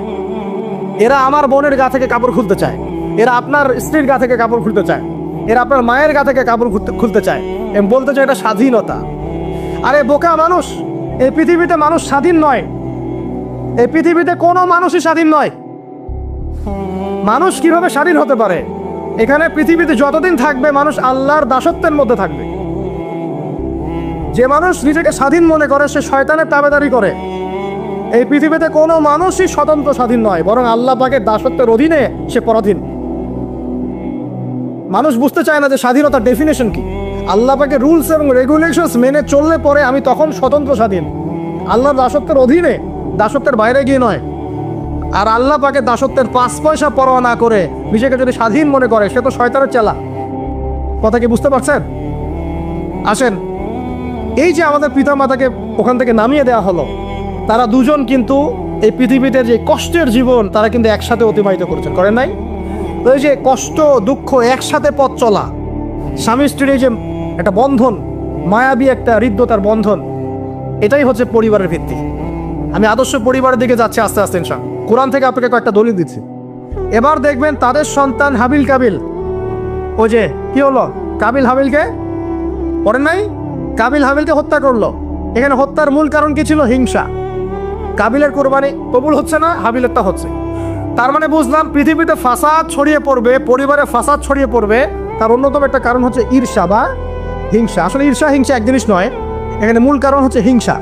এরা আমার বোনের গা থেকে কাপড় খুলতে চায়, এরা আপনার স্ত্রীর গা থেকে কাপড় খুলতে চায়, এরা আপনার মায়ের গা থেকে কাপড় খুলতে চায়, এবং বলতে চায় এটা স্বাধীনতা। আরে বোকা মানুষ, এই পৃথিবীতে মানুষ স্বাধীন নয়, এই পৃথিবীতে কোনো মানুষই স্বাধীন নয়। মানুষ কিভাবে স্বাধীন হতে পারে? এখানে পৃথিবীতে যতদিন থাকবে মানুষ আল্লাহর দাসত্বের মধ্যে থাকবে। যে মানুষ নিজেকে স্বাধীন মনে করে সে শয়তানের তাবেদারি করে। এই পৃথিবীতে কোনো মানুষই স্বতন্ত্র স্বাধীন নয়, বরং আল্লাহ পাকের দাসত্বের অধীনে সে পরাধীন। মানুষ বুঝতে চায় না যে স্বাধীনতার ডেফিনেশন কি। আল্লাহ পাকের রুলস এবং রেগুলেশনস মেনে চললে পরে আমি তখন স্বতন্ত্র স্বাধীন, আল্লাহর দাসত্বের অধীনে, দাসত্বের বাইরে গিয়ে নয়। আর আল্লাহ পাকের দাসত্বের 5 পয়সা পরোয়া না করে নিজেকে যদি স্বাধীন মনে করে, সে তো শয়তানের চেলা। কথা কি বুঝতে পারছেন? আসেন, এই যে আমাদের পিতামাতাকে ওখান থেকে নামিয়ে দেওয়া হলো, তারা দুজন কিন্তু এই পৃথিবীতে যে কষ্টের জীবন তারা কিন্তু একসাথে অতিবাহিত করেছেন, করেন নাই? তো এই যে কষ্ট, দুঃখ, একসাথে পথ চলা, স্বামী স্ত্রীর এই যে একটা বন্ধন, মায়াবী একটা হৃদ্যতার বন্ধন, এটাই হচ্ছে পরিবারের ভিত্তি। আমি আদর্শ পরিবারের দিকে যাচ্ছি আস্তে আস্তে ইনশাআল্লাহ। কোরআন থেকে আপনাকে কয়েকটা দলিল দিচ্ছি। এবার দেখবেন তাদের সন্তান হাবিল কাবিল, ওই যে কি হলো, কাবিল হাবিলকে, পড়েন নাই? কাবিল হাবিলকে হত্যা করলো। এখানে হত্যার মূল কারণ কি ছিল? হিংসা। কাবিলের কোরবানি কবুল হচ্ছে না, হাবিলেরটা হচ্ছে। তার মানে বুঝলাম পৃথিবীতে ফাসাদ ছড়িয়ে পড়বে, পরিবারে ফাসাদ ছড়িয়ে পড়বে, তার অন্যতম একটা কারণ হচ্ছে ঈর্ষা বা হিংসা। আসলে ঈর্ষা হিংসা এক জিনিস নয়, এখানে মূল কারণ হচ্ছে হিংসা।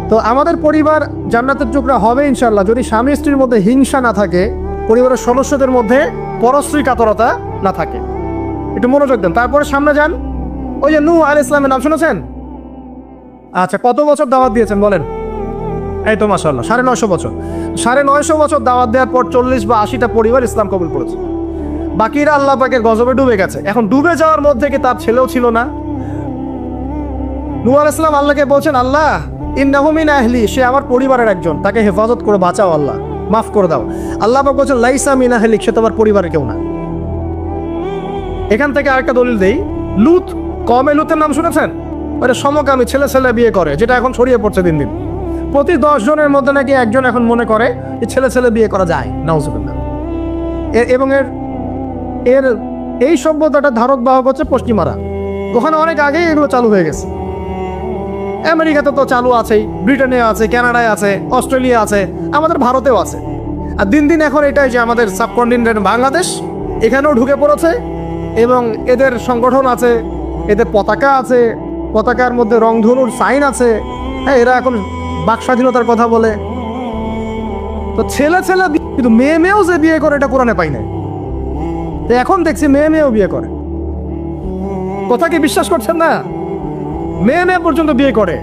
তো আমাদের পরিবার জান্নাতের টুকরা হবে ইনশাআল্লাহ যদি স্বামী স্ত্রীর মধ্যে হিংসা না থাকে, পরিবারের সদস্যদের মধ্যে পরশ্রী কাতরতা না থাকে। একটু মনোযোগ দেন। তারপরে সামনে যান, ওই যে নূহ আলাইহিস সালামের নাম শুনেছেন? আচ্ছা, কত বছর দাওয়াত দিয়েছেন বলেন? এই তো মাশাআল্লাহ 950 বছর। 950 বছর দাওয়াত দেওয়ার পর 40 বা 80টা পরিবার ইসলাম কবুল করেছে। বাকিরা আল্লাহ পাকের গজবে ডুবে গেছে। এখন ডুবে যাওয়ার মধ্যে কি তার ছেলেও ছিল না? নূহ আলাইহিস সালাম আল্লাহকে বলছেন, আল্লাহ ইন্নাহু মিন আহলি, সে আমার পরিবারের একজন, তাকে হেফাজত করে বাঁচাও, আল্লাহ মাফ করে দাও। আল্লাহ পাক বলছেন লাইসা মিন আহলিক, সে তোমার পরিবারের কেউ না। এখান থেকে আরেকটা দলিল দেই, লুত, কমে লুতের নাম শুনেছেন? ওটা সমকামী, ছেলে ছেলে বিয়ে করে, যেটা এখন ছড়িয়ে পড়ছে দিন দিন। প্রতি 10 জনের মধ্যে নাকি একজন এখন মনে করে যে ছেলে ছেলে বিয়ে করা যায়, নাউজুবিল্লাহ। এবং এর এই সভ্যতাটা ধারক বাহক হচ্ছে পশ্চিমারা। ওখানে অনেক আগেই এগুলো চালু হয়ে গেছে। আমেরিকাতে তো চালু আছেই, ব্রিটেনে আছে, কানাডায় আছে, অস্ট্রেলিয়া আছে, আমাদের ভারতেও আছে। আর দিন দিন এখন এটাই যে আমাদের সাবকন্টিনেন্ট বাংলাদেশ এখানেও ঢুকে পড়েছে, এবং এদের সংগঠন আছে, এদের পতাকা আছে, পতাকার মধ্যে রংধনুর সাইন আছে। হ্যাঁ, এরা এখন বাক স্বাধীনতার কথা বলে। তো ছেলে ছেলে কিন্তু মেয়ে মেয়েও যে বিয়ে করে এটা কোরআনে পাই না। তো এখন দেখছি মেয়ে মেয়েও বিয়ে করে। কথা কি বিশ্বাস করছেন না? মেয়ে মেয়ে পর্যন্ত বিয়ে করে।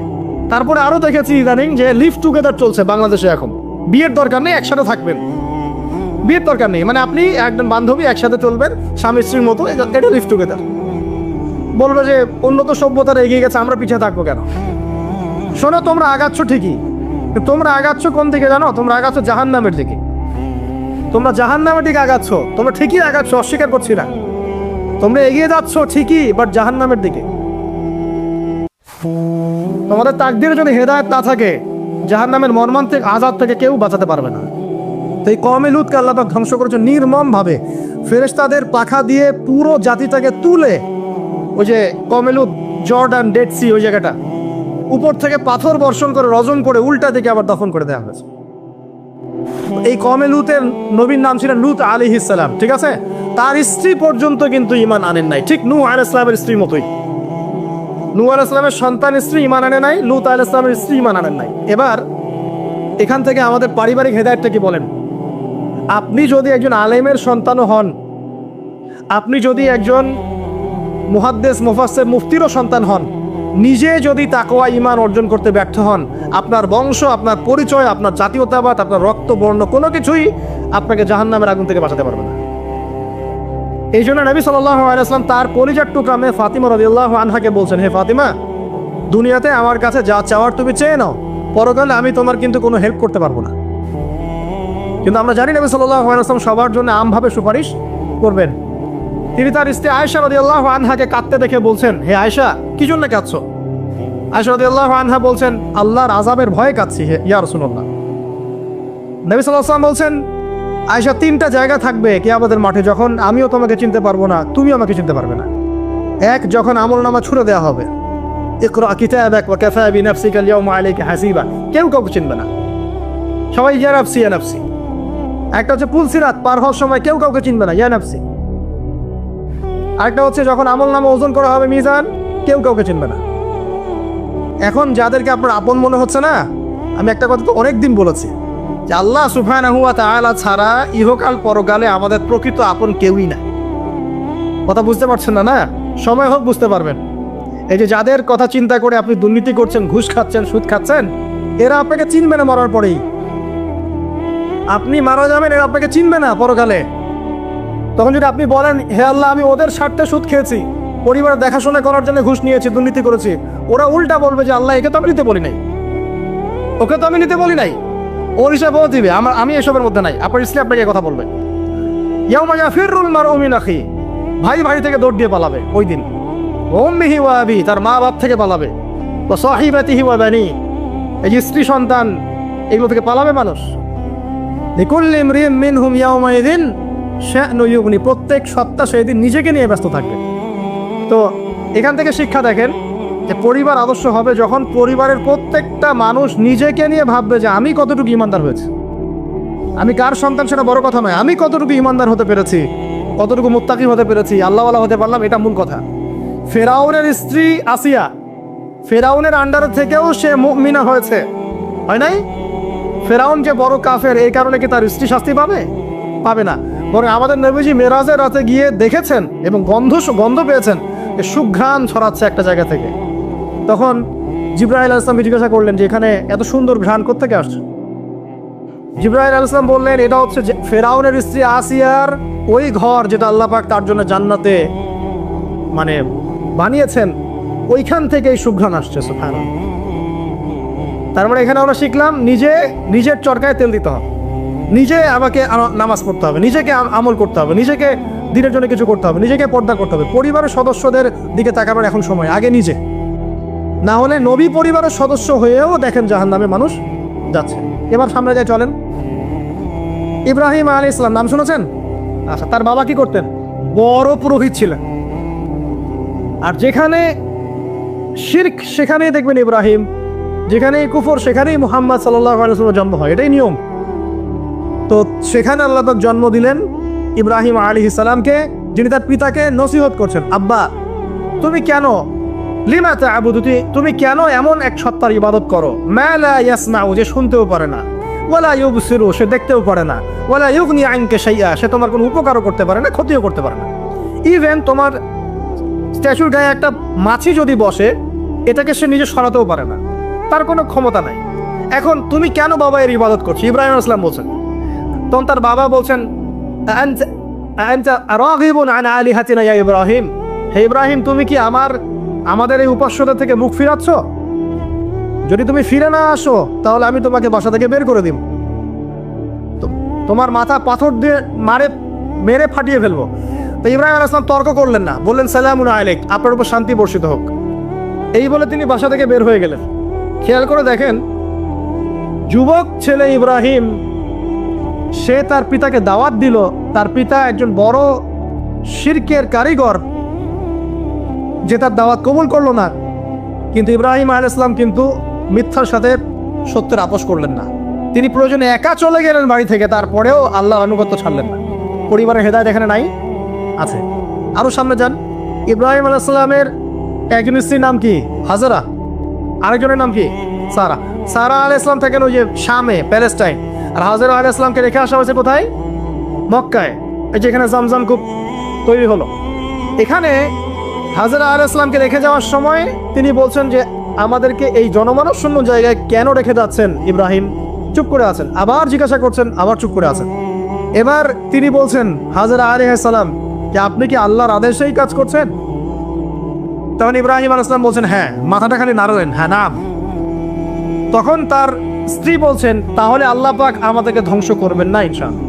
তারপরে আরো দেখেছি ইদানিং যে লিভ টুগেদার চলছে বাংলাদেশে। এখন বিয়ের দরকার নেই, একসাথে থাকবেন, বিয়ের দরকার নেই, মানে আপনি একজন বান্ধবী একসাথে চলবেন স্বামী স্ত্রীর মতো, এটা লিভ টুগেদার। বলবে যে উন্নত সভ্যতার এগিয়ে গেছে, আমরা পিছিয়ে থাকবো কেন? শোনো, তোমরা আগাচ্ছ ঠিকই, তোমরা আগাচ্ছ কোন দিকে জানো? তোমরা আগাচ্ছ জাহান্নামের দিকে। তোমরা জাহান্নামের দিকে আগাচ্ছ, তোমরা ঠিকই আগাচ্ছ, অস্বীকার করছি না। তোমরা এগিয়ে যাচ্ছ ঠিকই, বাট জাহান্নামের দিকে। তোমাদের তাকদীরে যদি হেদায়েত না থাকে, জাহান্নামের মর্মান্তিক আযাব থেকে কেউ বাঁচাতে পারবে না। তো এই কওমে লূতকে আল্লাহ পাক ধ্বংস করেছে নির্মম ভাবে। ফেরেশতাদের পাখা দিয়ে পুরো জাতিটাকে তুলে, ওই যে কওমে লূত, জর্ডান, ডেড সি, ওই জায়গাটা, উপর থেকে পাথর বর্ষণ করে রজম করে উল্টা দিকে আবার দফন করে দেওয়া হয়েছে। এই কওমে লূতের নবীর নাম ছিলেন লূত আলাইহিস সালাম, ঠিক আছে? তার স্ত্রী পর্যন্ত কিন্তু ঈমান আনেন নাই, ঠিক নূহ আলাইহিস সালামের স্ত্রীর মতোই। নূহ আলাইহিস সালামের সন্তান স্ত্রী ঈমান আনে নাই, লূত আলাইহিস সালামের স্ত্রী ঈমান আনেন নাই। এবার এখান থেকে আমাদের পারিবারিক হেদায়েতটা কি বলেন? আপনি যদি একজন আলেমের সন্তানও হন, আপনি যদি একজন মুহাদ্দিস, মুফাসসির, মুফতিরও সন্তান হন, নিজে যদি তাকওয়া ঈমান অর্জন করতে ব্যর্থ হন, আপনার বংশ, আপনার পরিচয়, আপনার জাতীয়তাবাদ, আপনার রক্ত, বর্ণ কোনো কিছুই আপনাকে জাহান্নামের আগুন থেকে বাঁচাতে পারবে না। এই জন্য নবী সাল্লাল্লাহু আলাইহি ওয়াসাল্লাম তার কলিজার টুকরা মেয়ে ফাতিমা রাদিয়াল্লাহু আনহাকে বলছেন, হে ফাতিমা, দুনিয়াতে আমার কাছে যা চাওয়ার তুমি চেয়ে নাও, পরকালে আমি তোমার কিন্তু কোনো হেল্প করতে পারবো না। কিন্তু আমরা জানি নবী সাল্লাল্লাহু আলাইহি ওয়াসাল্লাম সবার জন্য আমভাবে সুপারিশ করবেন। তিনি তার স্ত্রী আয়েশা রাদিয়াল্লাহু আনহাকে কাঁদতে দেখে বলছেন, হে আয়েশা, কি জন্য কাঁদছো? আয়েশা রাদিয়াল্লাহু আনহা বলছেন, আল্লাহর আযাবের ভয়ে কাঁদছি হে ইয়া রাসূলুল্লাহ। নবী সাল্লাল্লাহু আলাইহি ওয়াসাল্লাম বলছেন, আয়েশা, 3টা জায়গা থাকবে কিয়ামতের মাঠে যখন আমিও তোমাকে চিনতে পারবো না, তুমিও আমাকে চিনতে পারবে না। এক, যখন আমলনামা ছুড়ে দেওয়া হবে, ইকরা কিতাবাক ওয়া কাফা বিনাফসিকা আল-ইয়াওমা আলাইকা হাসিবা, কেউ কাউকে চিনবে না, সবাই ইয়া নাফসি ইয়া নাফসি। একটা হচ্ছে পুলসিরাত পার হওয়ার সময় কেউ কাউকে চিনবে না, ইয়া নাফসি। আরেকটা হচ্ছে যখন আমলনামা ওজন করা হবে মিজান, কেউ কাউকে চিনবে না। এখন যাদেরকে আপনার আপন মনে হচ্ছে না, আমি একটা কথা তো অনেক দিন বলেছি যে আল্লাহ সুবহানাহু ওয়া তাআলা ছাড়া ইহকাল পরকালে আমাদের প্রকৃত আপন কেউই না। কথা বুঝতে পারছেন না? না, সময় হোক বুঝতে পারবেন। এই যে যাদের কথা চিন্তা করে আপনি দুর্নীতি করছেন, ঘুষ খাচ্ছেন, সুদ খাচ্ছেন, এরা আপনাকে চিনবে না মরার পরেই। আপনি মারা যাবেন, এরা আপনাকে চিনবে না পরকালে। তখন যদি আপনি বলেন, হে আল্লাহ, আমি ওদের স্বার্থে সুদ খেয়েছি, পরিবার দেখাশোনা করার জন্য ঘুষ নিয়েছি, দুর্নীতি করেছি, ওরা উল্টা বলবে যে আল্লাহ, একে তো আমি নিতে বলি নাই, ওকে তো আমি নিতে বলি নাই, ওর হিসাব ও দিবে, আমি এসবের মধ্যে নাই। আপনার স্ত্রী আপনাকে কথা বলবে, ইয়াউমা ইয়াফিরুল মারউ মিন আখি, ভাই ভাই থেকে দৌড় দিয়ে পালাবে ওই দিন। উম্মিহি ওয়া আবি, তার মা বাপ থেকে পালাবে। ওয়া সাহিবাতিহি ওয়া বানি, এই যে স্ত্রী সন্তান, এগুলো থেকে পালাবে মানুষ। লিকুল্লি ইমরিইন মিনহুম ইয়াউমাইযিন শা'নু ইউগনি, প্রত্যেক সত্তা সেই দিন নিজেকে নিয়ে ব্যস্ত থাকবে। তো এখান থেকে শিক্ষা দেখেন যে পরিবার আদর্শ হবে যখন পরিবারের প্রত্যেকটা মানুষ নিজেকে নিয়ে ভাববে যে আমি কতটুকু ইমানদার হয়েছি। আমি কার সন্তান সেটা বড় কথা নয়, আমি কতটুকু ইমানদার হতে পেরেছি, কতটুকু মুত্তাকি হতে পেরেছি, আল্লাহওয়ালা হতে পারলাম, এটা মূল কথা। ফেরাউনের স্ত্রী আসিয়া, ফেরাউনের আন্ডার থেকেও সে মুমিনা হয়েছে, হয় নাই? ফেরাউন যে বড় কাফের, এই কারণে কি তার স্ত্রী শাস্তি পাবে? পাবে না। বরং আমাদের নবীজি মেরাজের রাতে গিয়ে দেখেছেন এবং গন্ধ পেয়েছেন, সুঘ্রাণ ছড়াচ্ছে একটা জায়গা থেকে। তখন জিবরাইল আলাইহিস সালাম জিজ্ঞাসা করলেন যে এখানে এত সুন্দর ঘ্রাণ কোত্থেকে আসছে? জিবরাইল আলাইহিস সালাম বললেন, এটা হচ্ছে ফেরাউনের স্ত্রী আসিয়ার ওই ঘর যেটা আল্লাহ পাক তার জন্য জান্নাতে মানে বানিয়েছেন, ওইখান থেকে এই সুঘ্রাণ আসছে। সুবহানাল্লাহ। তার মানে এখানে আমরা শিখলাম নিজের চরকায় তেল দিতে হবে, নিজে আমাকে নামাজ পড়তে হবে, নিজেকে আমল করতে হবে, নিজেকে দিনের জন্য কিছু করতে হবে, নিজেকে পর্দা করতে হবে, পরিবারের সদস্যদের দিকে তাকাবার এখন সময়, আগে নিজে। না হলে নবী পরিবারের সদস্য হয়েও দেখেন জাহান্নামে মানুষ যাচ্ছে। এবার সামনে যায় চলেন। ইব্রাহিম আলাইহিস সালাম নাম শুনেছেন? আচ্ছা, তার বাবা কি করতেন? বড় পুরোহিত ছিলেন। আর যেখানে শিরক সেখানেই দেখবেন ইব্রাহিম, যেখানেই কুফর সেখানেই মুহাম্মদ সাল্লাল্লাহু আলাইহি ওয়াসাল্লামের জন্ম হয়, এটাই নিয়ম। তো সেখানে আল্লাহ পাক জন্ম দিলেন ইব্রাহিম আলাইহিস সালামকে, যিনি তার পিতাকে নসিহত করছেন, আব্বা তুমি কেন লিমা তা'বুদু, তুমি কেন এমন এক সত্তার ইবাদত করো, মা লা ইয়াসমাউ, যে শুনতেও পারে না, ওয়ালা ইউবসিরু, সে দেখতেও পারে না, ওয়ালা ইউগনি আনকা শাইআ, সে তোমার কোনো উপকারও করতে পারে না, ক্ষতিও করতে পারে না। ইভেন তোমার স্ট্যাচুর গায়ে একটা মাছি যদি বসে, এটাকে সে নিজে সরাতেও পারে না, তার কোনো ক্ষমতা নাই। এখন তুমি কেন বাবা এর ইবাদত করছো? ইব্রাহিম আলাইহিস সালাম বলছেন। তখন তার বাবা বলছেন, আনতা রাগিবুন আন আলিহাতিনা ইয়া ইব্রাহিম, হে ইব্রাহিম তুমি কি আমাদের এই উপাস্যতা থেকে মুখ ফিরাচ্ছ? যদি তুমি ফিরে না আসো তাহলে আমি তোমাকে বাসা থেকে বের করে দিব, তোমার মাথা পাথর দিয়ে মেরে ফাটিয়ে ফেলবো। তো ইব্রাহিম আলাইহিস সালাম তর্ক করলেন না, বললেন সালামুন আলাইক, আপনার উপর শান্তি বর্ষিত হোক। এই বলে তিনি বাসা থেকে বের হয়ে গেলেন। খেয়াল করে দেখেন, যুবক ছেলে ইব্রাহিম, সে তার পিতাকে দাওয়াত দিল, তার পিতা একজন বড় শিরকের কারিগর, যে তার দাওয়াত কবুল করলো না। কিন্তু ইব্রাহিম আলাইহিস সালাম কিন্তু মিথ্যার সাথে সত্যের আপোষ করলেন না। তিনি প্রয়োজনে একা চলে গেলেন বাড়ি থেকে, তারপরেও আল্লাহর আনুগত্য ছাড়লেন না। পরিবারের হেদায়েত এখানে নাই, আছে। আরো সামনে যান, ইব্রাহিম আলাইহিস সালামের একজন স্ত্রীর নাম কি? হাজারা, আরেকজনের নাম কি? সারা। সারা আলাইহিস সালাম থাকেন ওই যে শামে, প্যালেস্টাইন, আর হাজারা আলাইহিস সালামকে রেখে আসা হয়েছে কোথায়? মক্কায়, এই যে এখানে জামজাম কূপ তৈরি হলো। এখানে হাজারা আলাইহিস সালামকে রেখে যাওয়ার সময় তিনি বলছেন যে আমাদেরকে এই জনমানব শূন্য জায়গায় কেন রেখে যাচ্ছেন? ইব্রাহিম চুপ করে আছেন, আবার জিজ্ঞাসা করছেন, আবার চুপ করে আছেন। এবার তিনি বলছেন হাজারা আলাইহিস সালাম, যে আপনি কি আল্লাহর আদেশেই কাজ করছেন? তখন ইব্রাহিম আলাইহিস সালাম বলছেন হ্যাঁ, মাথাটা খালি নাড়লেন, হ্যাঁ নাম। তখন তার স্ত্রী বলছেন, তাহলে আল্লাহ পাক আমাদেরকে ধ্বংস করবেন না ইনশাআল্লাহ।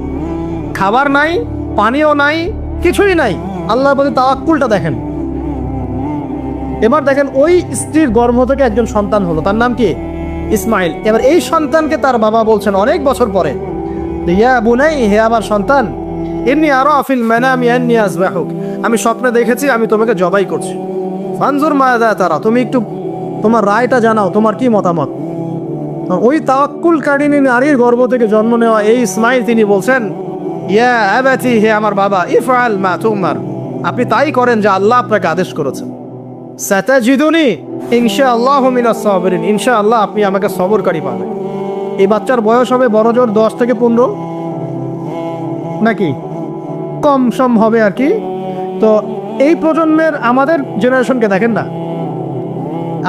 খাবার নাই, পানিও নাই, কিছুই নাই, আল্লাহর প্রতি তাওয়াক্কুলটা দেখেন। এবার দেখেন ওই স্ত্রীর গর্ভ থেকে একজন সন্তান হলো, তার নাম কি? ইসমাইল। এবার এই সন্তানকে তার বাবা বলছেন অনেক বছর পরে, ইয়া বুনাই, হে আমার সন্তান, ইন্নী আরা ফিল মানামি আন্নী আযবাহুক, আমি স্বপ্নে দেখেছি আমি তোমাকে জবাই করছি। ফানজুর মাযা তারা, তুমি একটু তোমার রায়টা জানাও, তোমার কি মতামত? ওই তাওয়াক্কুলকারিনী নারীর গর্ভ থেকে জন্ম নেওয়া এই ইসমাইল, তিনি বলছেন, ইয়া আবাতি, হে আমার বাবা, ইফআল মা তুমার, আপনি তাই করেন যা আল্লাহ আপনাকে আদেশ করেছেন। সাতাজিদুনি ইনশাআল্লাহু মিনাস সাবিরিন, ইনশাআল্লাহ আপনি আমাকে সবরকারী পাবেন। এই বাচ্চার বয়স হবে বড়জোর 10 থেকে 15, নাকি কম সম হবে আর কি। তো এই প্রজন্মের আমাদের জেনারেশনকে দেখেন না,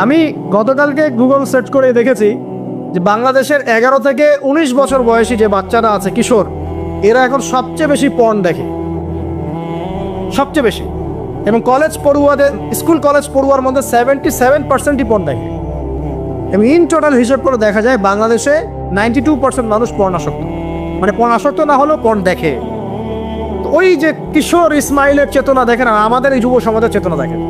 আমি গতকালকে গুগল সার্চ করে দেখেছি যে বাংলাদেশের 11 থেকে 19 বছর বয়সী যে বাচ্চারা আছে, কিশোর, এরা এখন সবচেয়ে বেশি পর্ন দেখে, সবচেয়ে বেশি। এবং কলেজ পড়ুয়াদের, স্কুল কলেজ পড়ুয়ার মধ্যে 77%ই পর্ন দেখে। এবং ইন টোটাল হিসাব করে দেখা যায় বাংলাদেশে 92% মানুষ পর্ন আসক্ত, মানে পর্ন আসক্ত না হলেও পর্ন দেখে। তো ওই যে কিশোর ইসমাইলের চেতনা দেখেন, আর আমাদের এই যুব সমাজের চেতনা দেখেন।